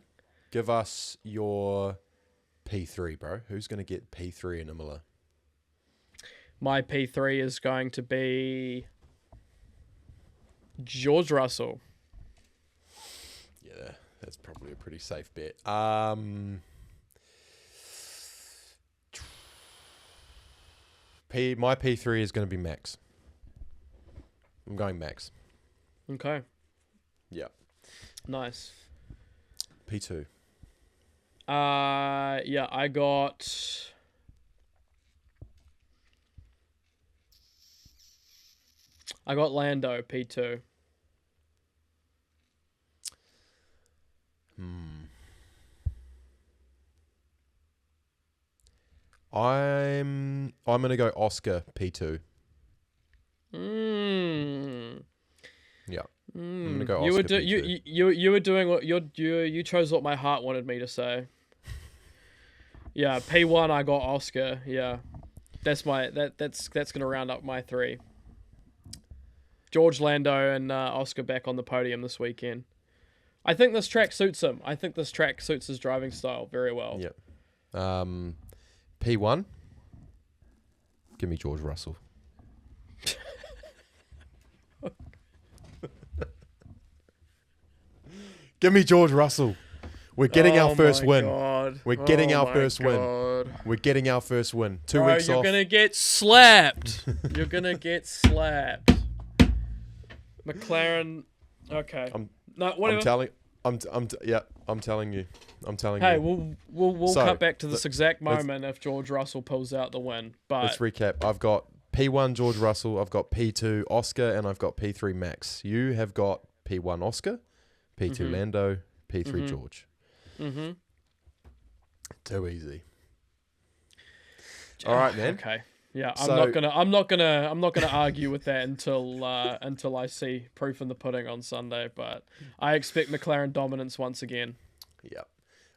give us your P3, bro. Who's going to get P3 in Imola? My P3 is going to be George Russell. Yeah, that's probably a pretty safe bet. My P3 is going to be Max. I'm going Max. Okay. Yeah. Nice. P2. Yeah, I got Lando P2. I'm gonna go Oscar P2. Yeah. I'm gonna go You Oscar were P2. you were doing what you chose what my heart wanted me to say. Yeah, P1 I got Oscar. Yeah. That's gonna round up my 3. George, Lando, and Oscar back on the podium this weekend. I think this track suits him. I think this track suits his driving style very well. Yep. P1. Give me George Russell. Give me George Russell. We're getting our first win. God. We're getting our my first win. God. We're getting our first win. 2 Bro, weeks you're off. gonna get slapped. You're gonna get slapped. McLaren. Okay. Whatever. I'm telling you. Hey, we'll So, cut back to this exact moment if George Russell pulls out the win. Let's But recap. I've got P1 George Russell, I've got P2 Oscar, and I've got P3 Max. You have got P1 Oscar, P2 Lando, P3 George. Too easy. All right, man. okay. Yeah, So- I'm not gonna argue with that until I see proof in the pudding on Sunday. But I expect McLaren dominance once again. Yeah.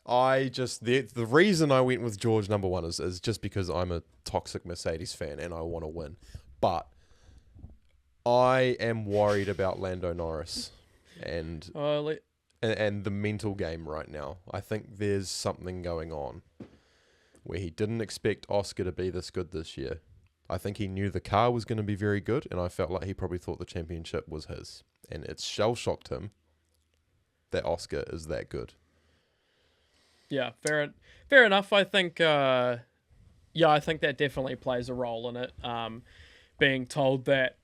The reason I went with George number 1 is just because I'm a toxic Mercedes fan and I want to win. But I am worried about Lando Norris and the mental game right now. I think there's something going on where he didn't expect Oscar to be this good this year. I think he knew the car was going to be very good, and I felt like he probably thought the championship was his. And it's shell-shocked him that Oscar is that good. Yeah, fair enough. I think I think that definitely plays a role in it. Being told that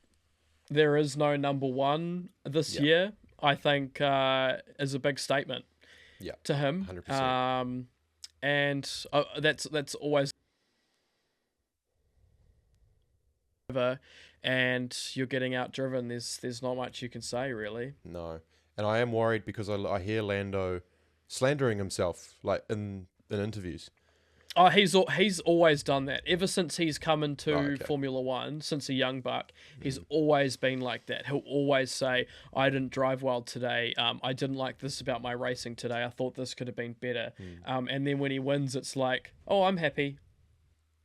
there is no number 1 this year, I think is a big statement. Yeah, to him. 100%. And that's always and you're getting outdriven. There's not much you can say really. No, and I am worried because I hear Lando slandering himself like in interviews. Oh, he's always done that ever since he's come into okay. Formula One. Since a young buck, he's always been like that. He'll always say, "I didn't drive well today. I didn't like this about my racing today. I thought this could have been better." And then when he wins, it's like, "Oh, I'm happy."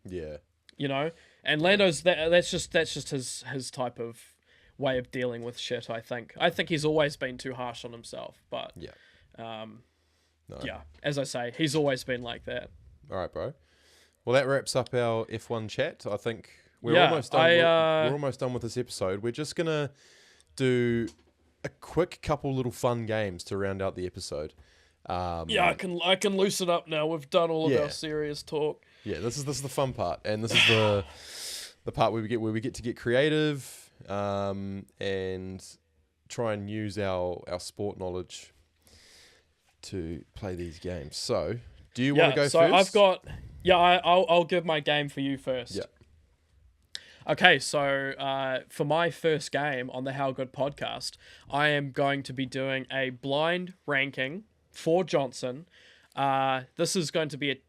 Yeah, you know. And Lando's that's just his type of way of dealing with shit. I think he's always been too harsh on himself. But yeah, as I say, he's always been like that. All right, bro. Well, that wraps up our F1 chat. I think we're almost done. We're almost done with this episode. We're just gonna do a quick couple little fun games to round out the episode. I can loosen up now. We've done all of our serious talk. Yeah, this is the fun part, and this is the part where we get to get creative and try and use our sport knowledge to play these games. So, do you want to go first? I'll give my game for you first. Yeah. Okay, so for my first game on the How Good podcast, I am going to be doing a blind ranking for Johnson. This is going to be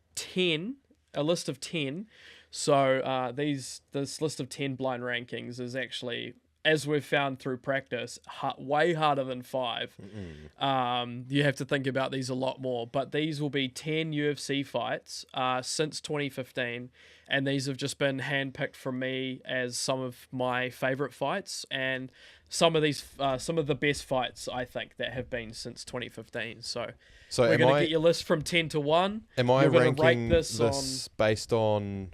a list of 10. So this list of 10 blind rankings is actually as we've found through practice, way harder than 5. You have to think about these a lot more. But these will be 10 UFC fights since 2015, and these have just been handpicked from me as some of my favorite fights, and some of the best fights I think that have been since 2015. So we're going to get your list from 10 to 1. Am I You're gonna ranking rate this based on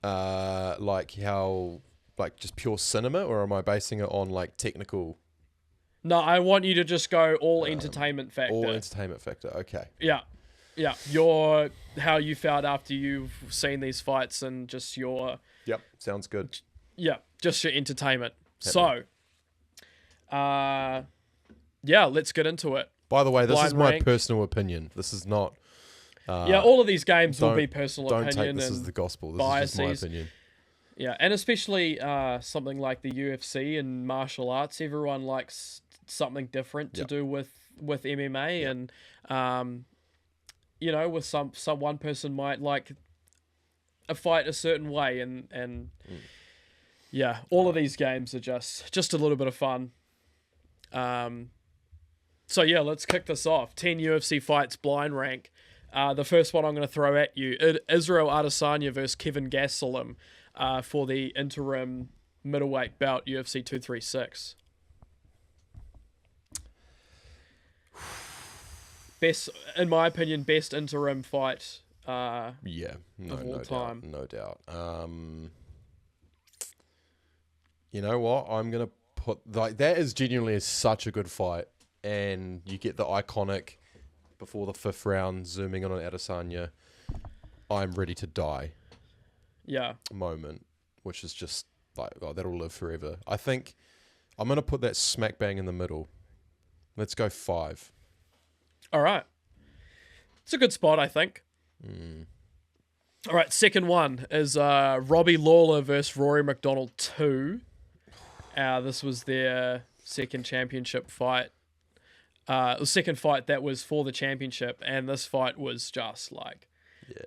like how, like, just pure cinema, or am I basing it on like technical? No, I want you to just go all entertainment factor. All entertainment factor. Okay. Yeah. How you felt after you've seen these fights, and just your Yep. Sounds good. just your entertainment. So, let's get into it. By the way, this is Blind my rank. personal opinion. This is not. All of these games will don't- be personal Don't opinion take this and as the gospel. This biases. is just my opinion. Yeah, and especially something like the UFC and martial arts, everyone likes something different to do with MMA, and with some one person might like a fight a certain way, and all of these games are just a little bit of fun. So let's kick this off. 10 UFC fights blind rank. The first one I'm going to throw at you: Israel Adesanya versus Kevin Gastelum for the interim middleweight belt, UFC 236. Best, in my opinion, best interim fight. No time. doubt, no doubt. You know what? I'm gonna put that is genuinely such a good fight, and you get the iconic before the 5th round zooming in on Adesanya. I'm ready to die. Yeah. Moment, which is just like, that'll live forever. I think I'm gonna put that smack bang in the middle. Let's go 5. All right. It's a good spot, I think. All right, second one is Robbie Lawler versus Rory McDonald 2. This was their second championship fight. The second fight that was for the championship, and this fight was just like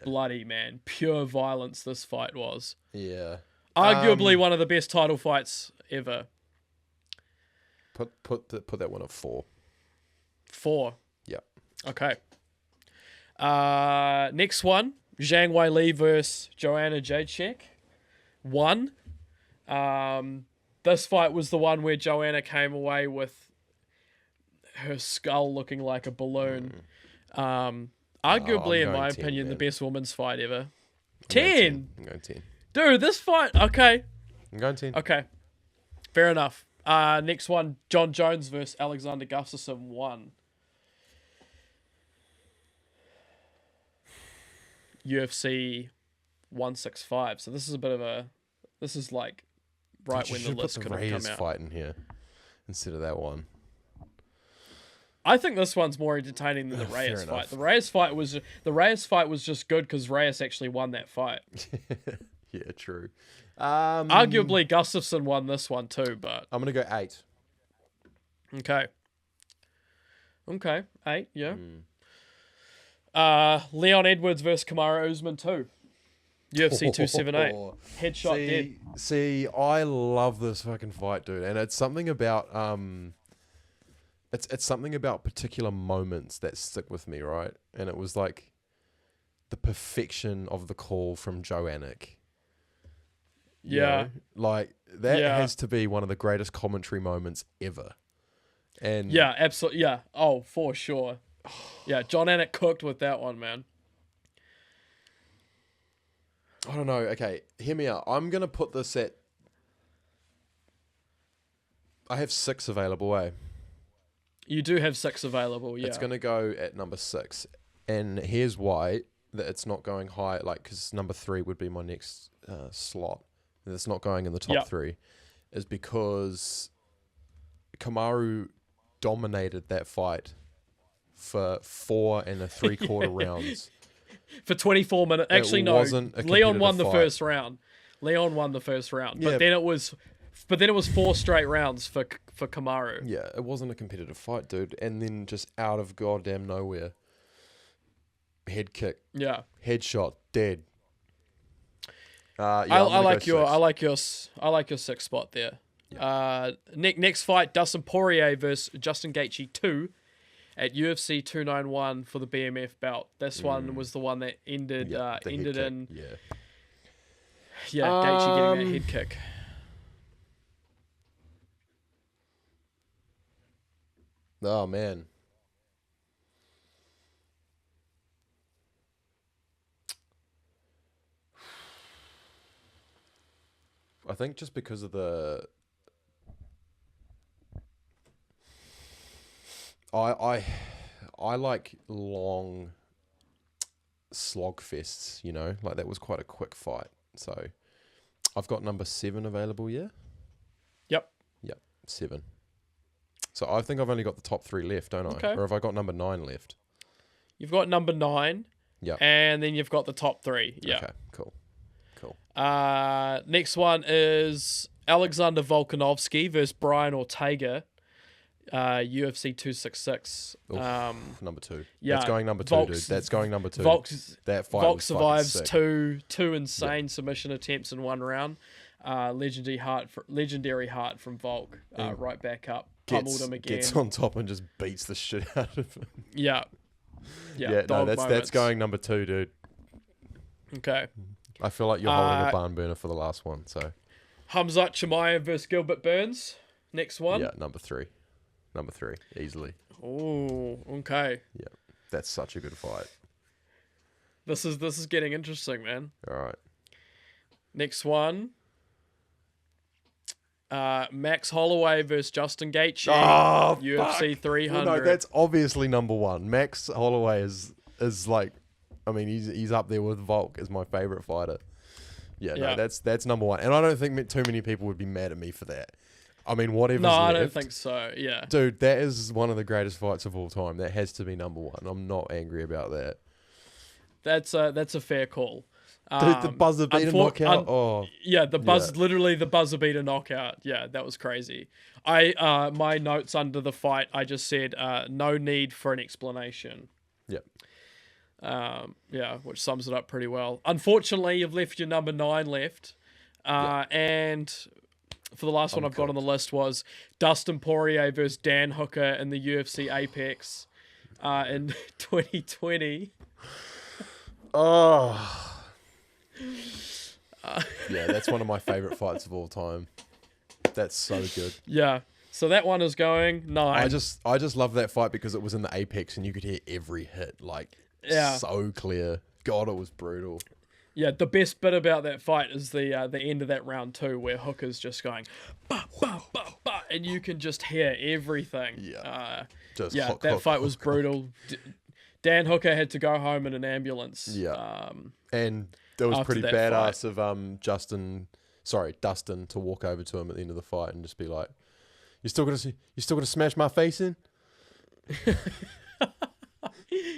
bloody, man. Pure violence this fight was. Yeah. Arguably one of the best title fights ever. Put that one at 4. 4. Yeah. Okay. Next one, Zhang Weili versus Joanna Jacek. 1. This fight was the one where Joanna came away with her skull looking like a balloon. Arguably, in my 10, opinion, the man. best women's fight ever. I'm 10. going 10. Dude, this fight. Okay. I'm going 10. Okay. Fair enough. Next one, John Jones versus Alexander Gustafsson. 1. UFC 165. So this is a bit of a. This is like right when the list could have come out. Fight in here instead of that one. I think this one's more entertaining than the Fair Reyes fight. enough. The Reyes fight was just good because Reyes actually won that fight. Yeah, true. Arguably, Gustafsson won this one too, but I'm gonna go 8. okay. 8, yeah. Leon Edwards versus Kamaru Usman 2. UFC 278. Headshot dead. See, I love this fucking fight, dude, and it's something about it's something about particular moments that stick with me, right? And it was like the perfection of the call from Joe Anik. Yeah. Like that Yeah. has to be one of the greatest commentary moments ever. And Yeah, absolutely. Yeah. Oh, for sure. Yeah, John Anik cooked with that one, man. I don't know. Okay, hear me out. I'm gonna put this at. I have 6 available. You do have 6 available, yeah. It's gonna go at number 6, and here's why that it's not going high. Like, because number 3 would be my next slot. And it's not going in the top 3, is because Kamaru dominated that fight for 4 3/4 rounds. For 24 minutes. Actually, It no. wasn't a Leon won the competitive fight. first round. Leon won the first round. Yeah. But then it was 4 straight rounds for Kamaru. Yeah, it wasn't a competitive fight, dude. And then just out of goddamn nowhere, head kick, Yeah. headshot, dead. I I'm gonna like go your 6. I like your 6th spot there. Next fight, Dustin Poirier versus Justin Gaethje 2 at UFC 291 for the BMF belt. This one was the one that ended in Gaethje getting that head kick. Oh man. I think just because of the I like long slog fests, you know, like that was quite a quick fight. So I've got number 7 available, yeah? Yep. 7. So I think I've only got the top 3 left, don't I? Okay. Or have I got number 9 left? You've got number 9. Yep. And then you've got the top 3. Yeah. Okay, cool. Next one is Alexander Volkanovski versus Brian Ortega, UFC 266. Number 2. Yeah, That's going number 2, dude. That's going number 2. That fight Volk was survives fucking sick. two insane submission attempts in one round. Legendary heart from Volk. Right back up. Pummeled him again. Gets on top and just beats the shit out of him. Yeah. No, that's going number 2, dude. Okay. I feel like you're holding a barn burner for the last one. So Hamzat Chimaev versus Gilbert Burns. Next one. Yeah, number 3, easily. Oh, okay. Yeah, that's such a good fight. This is getting interesting, man. All right. Next one. Max Holloway versus Justin Gaethje. Oh, UFC 300. Well, no, that's obviously number 1. Max Holloway is like, I mean, he's up there with Volk as my favorite fighter. No, that's number 1, and I don't think too many people would be mad at me for that. I mean, whatever's left. No, I don't think so. Yeah, dude, that is one of the greatest fights of all time. That has to be number 1. I'm not angry about that. That's a fair call. Dude, the buzzer beater knockout. Literally the buzzer beater knockout. Yeah, that was crazy. My notes under the fight, I just said no need for an explanation. Yep. Which sums it up pretty well. Unfortunately, you've left your number 9 left. And for the last one I've got on the list was Dustin Poirier versus Dan Hooker in the UFC Apex in 2020. Oh. Yeah, that's one of my favorite fights of all time. That's so good. Yeah. So that one is going 9. I just love that fight because it was in the Apex and you could hear every hit so clear. God, it was brutal. Yeah, the best bit about that fight is the end of that round 2 where Hooker's just going bah, bah, bah, bah, and you can just hear everything. Yeah. That fight was brutal. Dan Hooker had to go home in an ambulance. Yeah. And that was pretty badass of Dustin to walk over to him at the end of the fight and just be like, You still gonna smash my face in?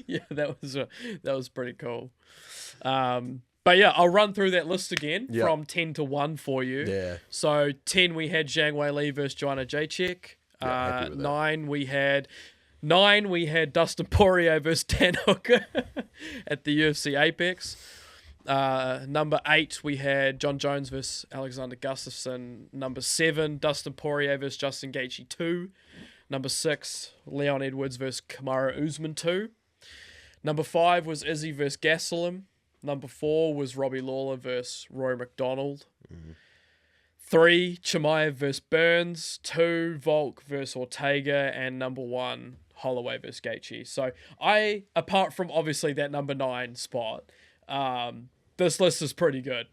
Yeah, that was pretty cool. But yeah, I'll run through that list again from 10 to 1 for you. Yeah. So 10 we had Zhang Weili versus Joanna Jacek. 9 we had Dustin Poirier versus Dan Hooker at the UFC Apex. Number 8 we had John Jones versus Alexander Gustafsson. Number 7 Dustin Poirier versus Justin Gaethje 2. Number 6 Leon Edwards versus Kamaru Usman 2. Number 5 was Izzy versus Gastelum. Number 4 was Robbie Lawler versus Roy McDonald. 3 Chimaev versus Burns. 2 Volk versus Ortega, and number 1 Holloway versus Gaethje. So apart from obviously that number 9 spot, this list is pretty good.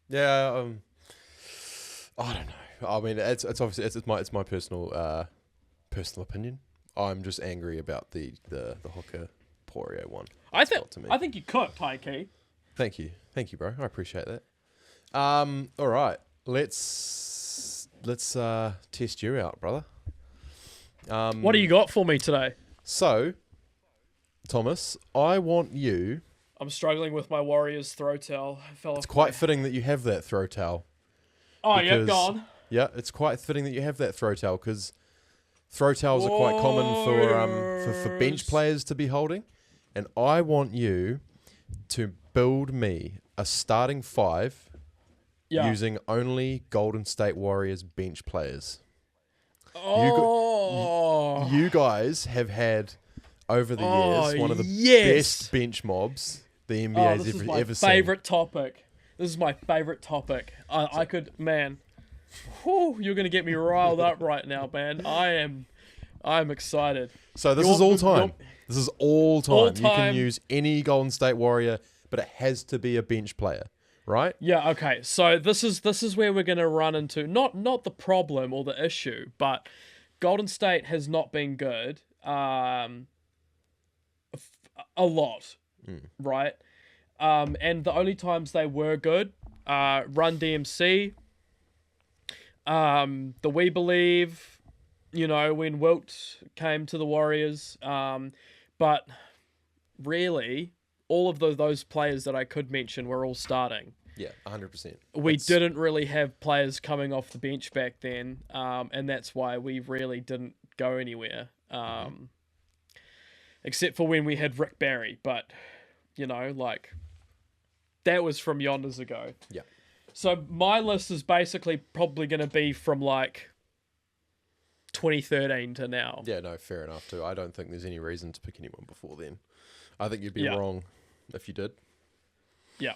Yeah, I don't know. I mean, it's obviously it's my personal opinion. I'm just angry about the Hooker Poirier one. I think you cooked, high key. Thank you, bro. I appreciate that. All right, let's test you out, brother. What do you got for me today? So, Thomas, I want you. I'm struggling with my Warriors throw towel. It's quite fitting that you have that throw towel. Oh, yeah, go on. Yeah, it's quite fitting that you have that throw towel because throw towels are quite common for bench players to be holding. And I want you to build me a starting 5 using only Golden State Warriors bench players. Oh, You guys have had over the years one of the best bench mobs the NBA's ever seen. Favorite topic. This is my favorite topic. I could, man. Whew, you're gonna get me riled up right now, man. I'm excited. So this is all time. This is all time. All You time. can use any Golden State Warrior, but it has to be a bench player, right? Yeah, okay. So this is where we're gonna run into not the problem or the issue, but Golden State has not been good a lot, right? And the only times they were good, Run DMC, the We Believe, when Wilt came to the Warriors, but really, all of those players that I could mention were all starting. Yeah, 100%. We didn't really have players coming off the bench back then, and that's why we really didn't go anywhere, except for when we had Rick Barry, but, that was from yonders ago. Yeah. So my list is basically probably going to be from, 2013 to now. Yeah, no, fair enough too. I don't think there's any reason to pick anyone before then. I think you'd be wrong if you did. Yeah.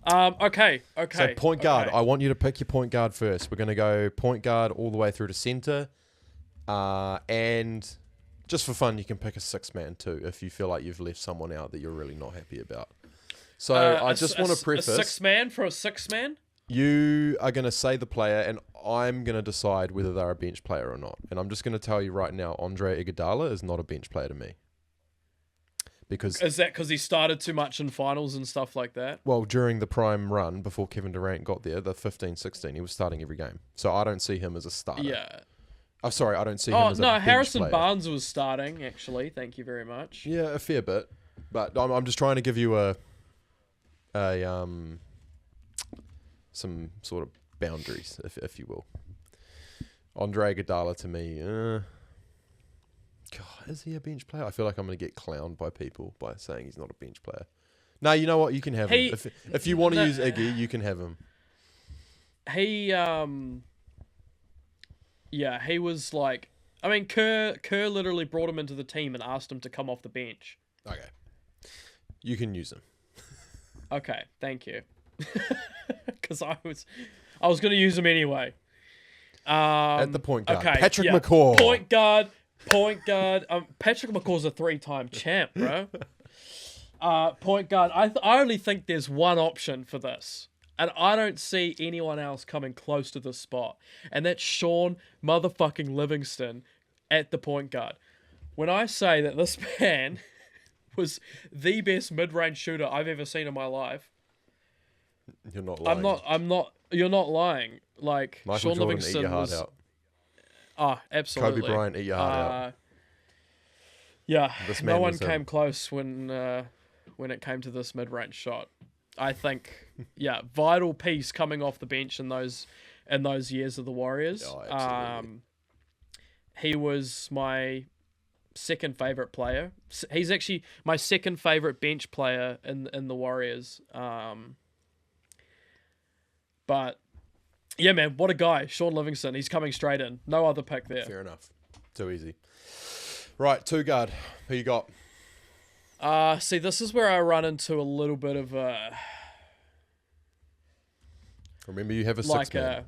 Okay. So point guard. I want you to pick your point guard first. We're going to go point guard all the way through to center. And just for fun, you can pick a 6-man too if you feel like you've left someone out that you're really not happy about. So I just want to preface... A 6-man for a 6-man? You are going to say the player, and I'm going to decide whether they're a bench player or not. And I'm just going to tell you right now, Andre Iguodala is not a bench player to me. Is that because he started too much in finals and stuff like that? Well, during the prime run, before Kevin Durant got there, the 15-16, he was starting every game. So I don't see him as a starter. Yeah. Oh, sorry, I don't see him as a bench Harrison player. Barnes was starting, actually. Thank you very much. Yeah, a fair bit. But I'm just trying to give you some sort of boundaries, if you will. Andre Iguodala to me, God, is he a bench player? I feel like I'm going to get clowned by people by saying he's not a bench player. No, you know what? You can have him. If you want to use Iggy, you can have him. He was like... I mean, Kerr literally brought him into the team and asked him to come off the bench. Okay. You can use him. Okay, thank you. Because I was going to use him anyway. At the point guard. Okay, Patrick McCaw. Point guard. Patrick McCaw's a 3-time champ, bro. Point guard. I only think there's one option for this. And I don't see anyone else coming close to this spot. And that's Sean motherfucking Livingston at the point guard. When I say that this man was the best mid-range shooter I've ever seen in my life. You're not lying. I'm not. You're not lying. Like, Michael Sean Jordan, Livingston eat your heart was... out. Oh, absolutely. Kobe Bryant, eat your heart out. Yeah, This man no one was came close when it came to this mid-range shot. I think, vital piece coming off the bench in those years of the Warriors. Oh, absolutely. He was my second favorite player. He's actually my second favorite bench player in the Warriors. But yeah, man, what a guy, Sean Livingston. He's coming straight in. No other pick there. Fair enough. Too easy. Right, 2 guard. Who you got? See, this is where I run into a little bit of a... Remember, you have a 6-man.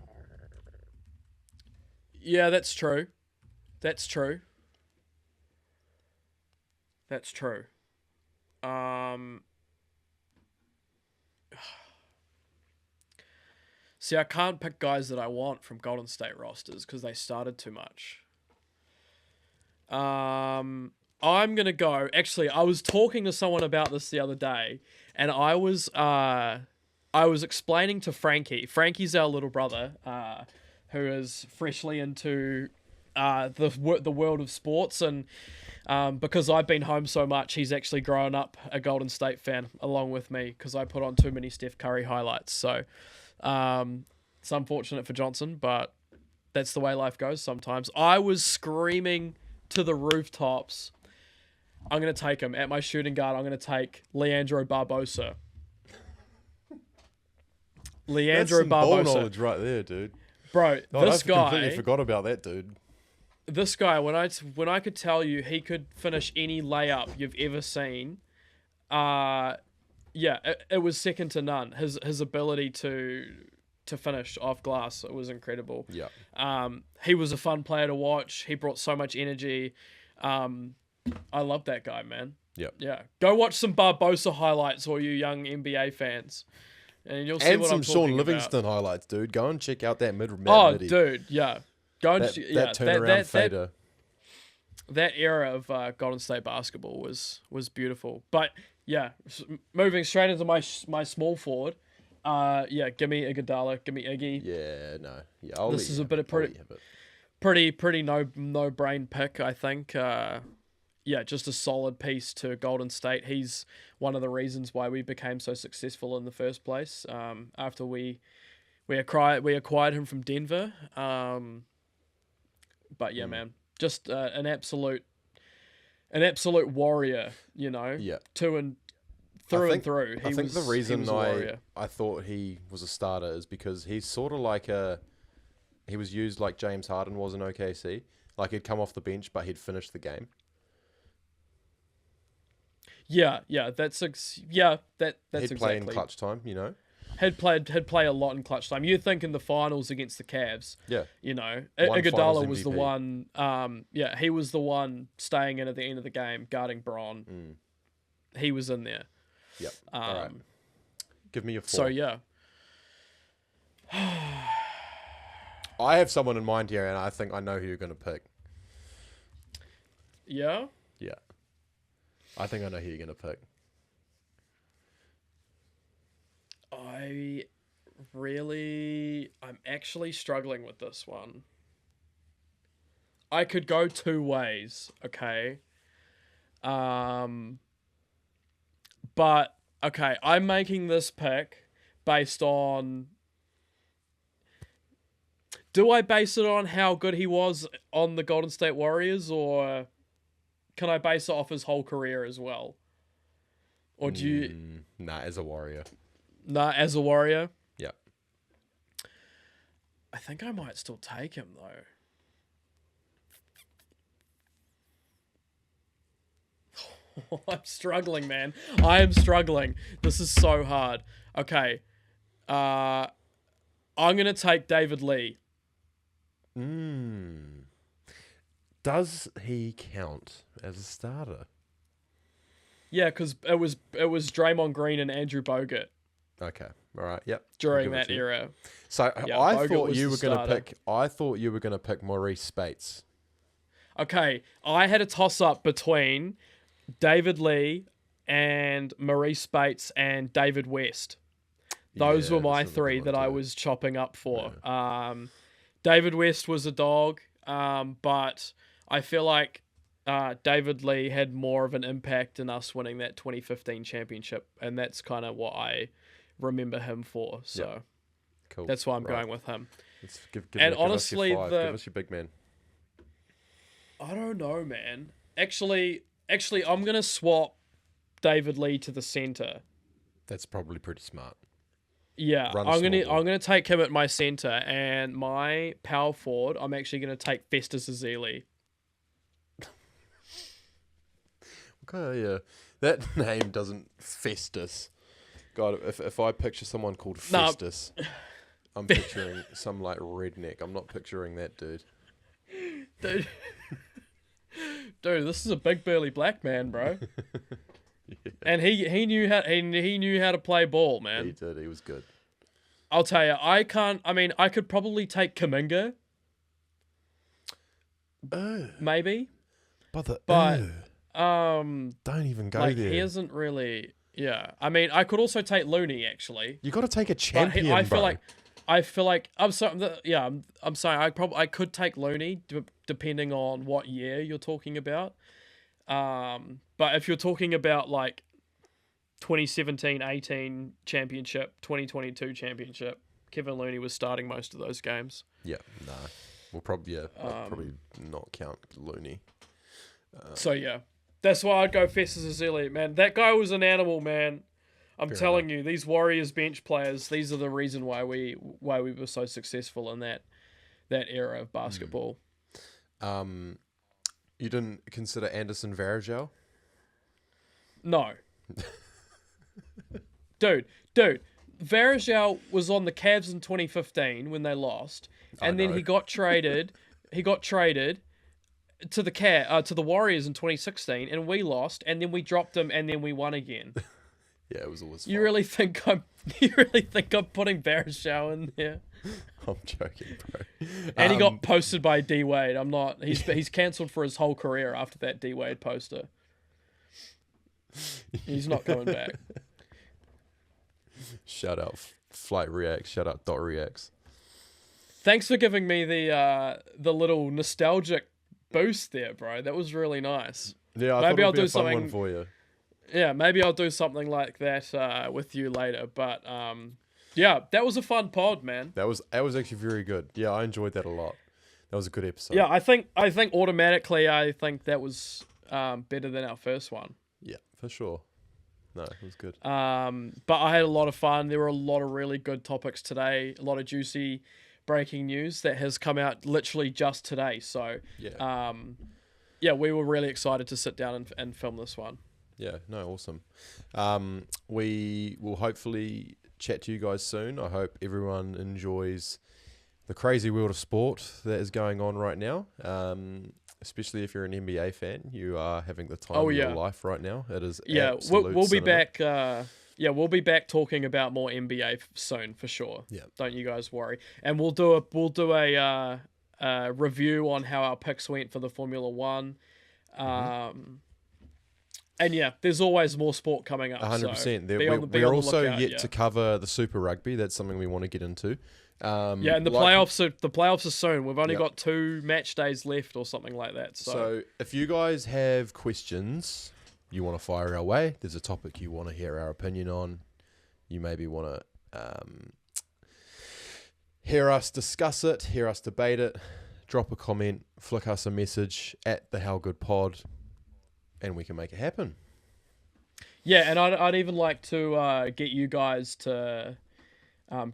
Yeah, that's true. See, I can't pick guys that I want from Golden State rosters because they started too much. I'm going to go... Actually, I was talking to someone about this the other day, and I was explaining to Frankie. Frankie's our little brother, who is freshly into the world of sports, and because I've been home so much, he's actually grown up a Golden State fan along with me because I put on too many Steph Curry highlights. So it's unfortunate for Johnson, but that's the way life goes sometimes. I was screaming to the rooftops, I'm going to take him at my shooting guard. I'm going to take Leandro Barbosa. Leandro some ball Barbosa. knowledge right there, dude. Bro, I completely forgot about that, dude. This guy, when I could tell you he could finish any layup you've ever seen, it was second to none. His ability to finish off glass, it was incredible. Yeah. He was a fun player to watch. He brought so much energy. I love that guy, man. Yep. Yeah. Go watch some Barbosa highlights, all you young NBA fans, and you'll see And what some I'm Sean talking Livingston about. highlights, dude. Go and check out that midi. Dude, yeah. Go and that turnaround fader. That era of Golden State basketball was beautiful. But yeah, moving straight into my small forward. Give me Iguodala, give me Iggy. Yeah, no. Yeah, this is a bit of pretty no brain pick, I think. Just a solid piece to Golden State. He's one of the reasons why we became so successful in the first place. After we acquired him from Denver. But yeah, man, just an absolute warrior. You know, through and through. I think the reason I thought he was a starter is because he's sort of like he was used like James Harden was in OKC. Like he'd come off the bench, but he'd finish the game. That's he'd exactly. play in clutch time, you know. Had play a lot in clutch time. You'd think in the finals against the Cavs. Yeah. You know, One Iguodala finals was the MVP. one. He was the one staying in at the end of the game, guarding Bron. He was in there. Yep. All right. Give me your 4. So yeah. I have someone in mind here, and I think I know who you're going to pick. Yeah. Yeah. I think I know who you're going to pick. I'm actually struggling with this one. I could go two ways, okay? But, okay, I'm making this pick based on... Do I base it on how good he was on the Golden State Warriors, or can I base it off his whole career as well? Or do you... Nah, as a Warrior. Nah, as a Warrior? Yeah. I think I might still take him, though. I'm struggling, man. I am struggling. This is so hard. Okay. I'm going to take David Lee. Does he count as a starter? Yeah, because it was Draymond Green and Andrew Bogut. Okay. All right. Yep. During that era. So yeah, I Bogut thought was you the were going to starter. pick. I thought you were going to pick Maurice Spates. Okay, I had a toss-up between David Lee and Maurice Spates and David West. Those were my three that I was chopping up for. Yeah. David West was a dog, but I feel like David Lee had more of an impact in us winning that 2015 championship, and that's kind of what I remember him for. So cool. That's why I'm going with him. Let's give honestly, give us your big man. I don't know, man. Actually, I'm gonna swap David Lee to the center. That's probably pretty smart. Yeah, I'm gonna take him at my center, and my power forward, I'm actually gonna take Festus Ezeli. Okay, yeah, that name doesn't Festus. God, if I picture someone called Festus, I'm picturing some like redneck. I'm not picturing that dude. Dude, this is a big burly black man, bro. Yeah. And he knew how to play ball, man. He did. He was good. I'll tell you, I could probably take Kuminga. Maybe. But don't even go there. He isn't really. Yeah, I mean, I could also take Looney actually. You got to take a champion, I feel like I'm sorry. Yeah, I'm sorry. I could take Looney depending on what year you're talking about. But if you're talking about like 2017-18 championship, 2022 championship, Kevin Looney was starting most of those games. Yeah, nah. We'll probably probably not count Looney. So yeah, that's why I'd go Festus Ezeli, man. That guy was an animal, man. I'm telling you, these Warriors bench players, these are the reason why we were so successful in that era of basketball. You didn't consider Anderson Varejao? No. Dude, Varejao was on the Cavs in 2015 when they lost, and then he got traded. He got traded to the Warriors in 2016, and we lost, and then we dropped him, and then we won again. Yeah, it was always You really think I'm putting Varejao in there? I'm joking, bro. And he got posted by D Wade. I'm not. He's cancelled for his whole career after that D Wade poster. He's not coming back. Shout out Flight Reacts. Shout out Dot Reacts. Thanks for giving me the little nostalgic boost there, bro. That was really nice. Yeah, maybe I'll do do something something for you. Yeah, maybe I'll do something like that with you later. But yeah, that was a fun pod, man. That was actually very good. Yeah, I enjoyed that a lot. That was a good episode. Yeah, I think automatically that was better than our first one. Yeah, for sure. No, it was good. But I had a lot of fun. There were a lot of really good topics today. A lot of juicy breaking news that has come out literally just today. So yeah, we were really excited to sit down and film this one. Yeah, no, awesome. We will hopefully chat to you guys soon. I hope everyone enjoys the crazy world of sport that is going on right now. Especially if you're an NBA fan, you are having the time of your life right now. It is we'll be back. We'll be back talking about more NBA soon for sure. Yeah, don't you guys worry. And we'll do a review on how our picks went for the Formula One. And yeah, there's always more sport coming up. 100%. We're also yet to cover the Super Rugby. That's something we want to get into. And the playoffs are soon. We've only got 2 match days left or something like that. So if you guys have questions you want to fire our way, there's a topic you want to hear our opinion on, you maybe want to hear us discuss it, hear us debate it, drop a comment, flick us a message at the How Good Pod, and we can make it happen. Yeah, and I'd even like to get you guys to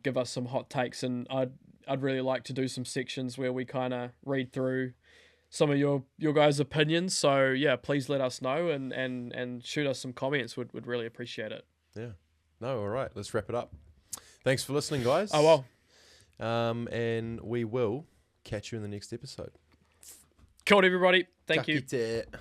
give us some hot takes, and I'd really like to do some sections where we kind of read through some of your guys' opinions. So yeah, please let us know and shoot us some comments. Would really appreciate it. Yeah. No, all right. Let's wrap it up. Thanks for listening, guys. Oh well. And we will catch you in the next episode. Cool, everybody. Thank you. It.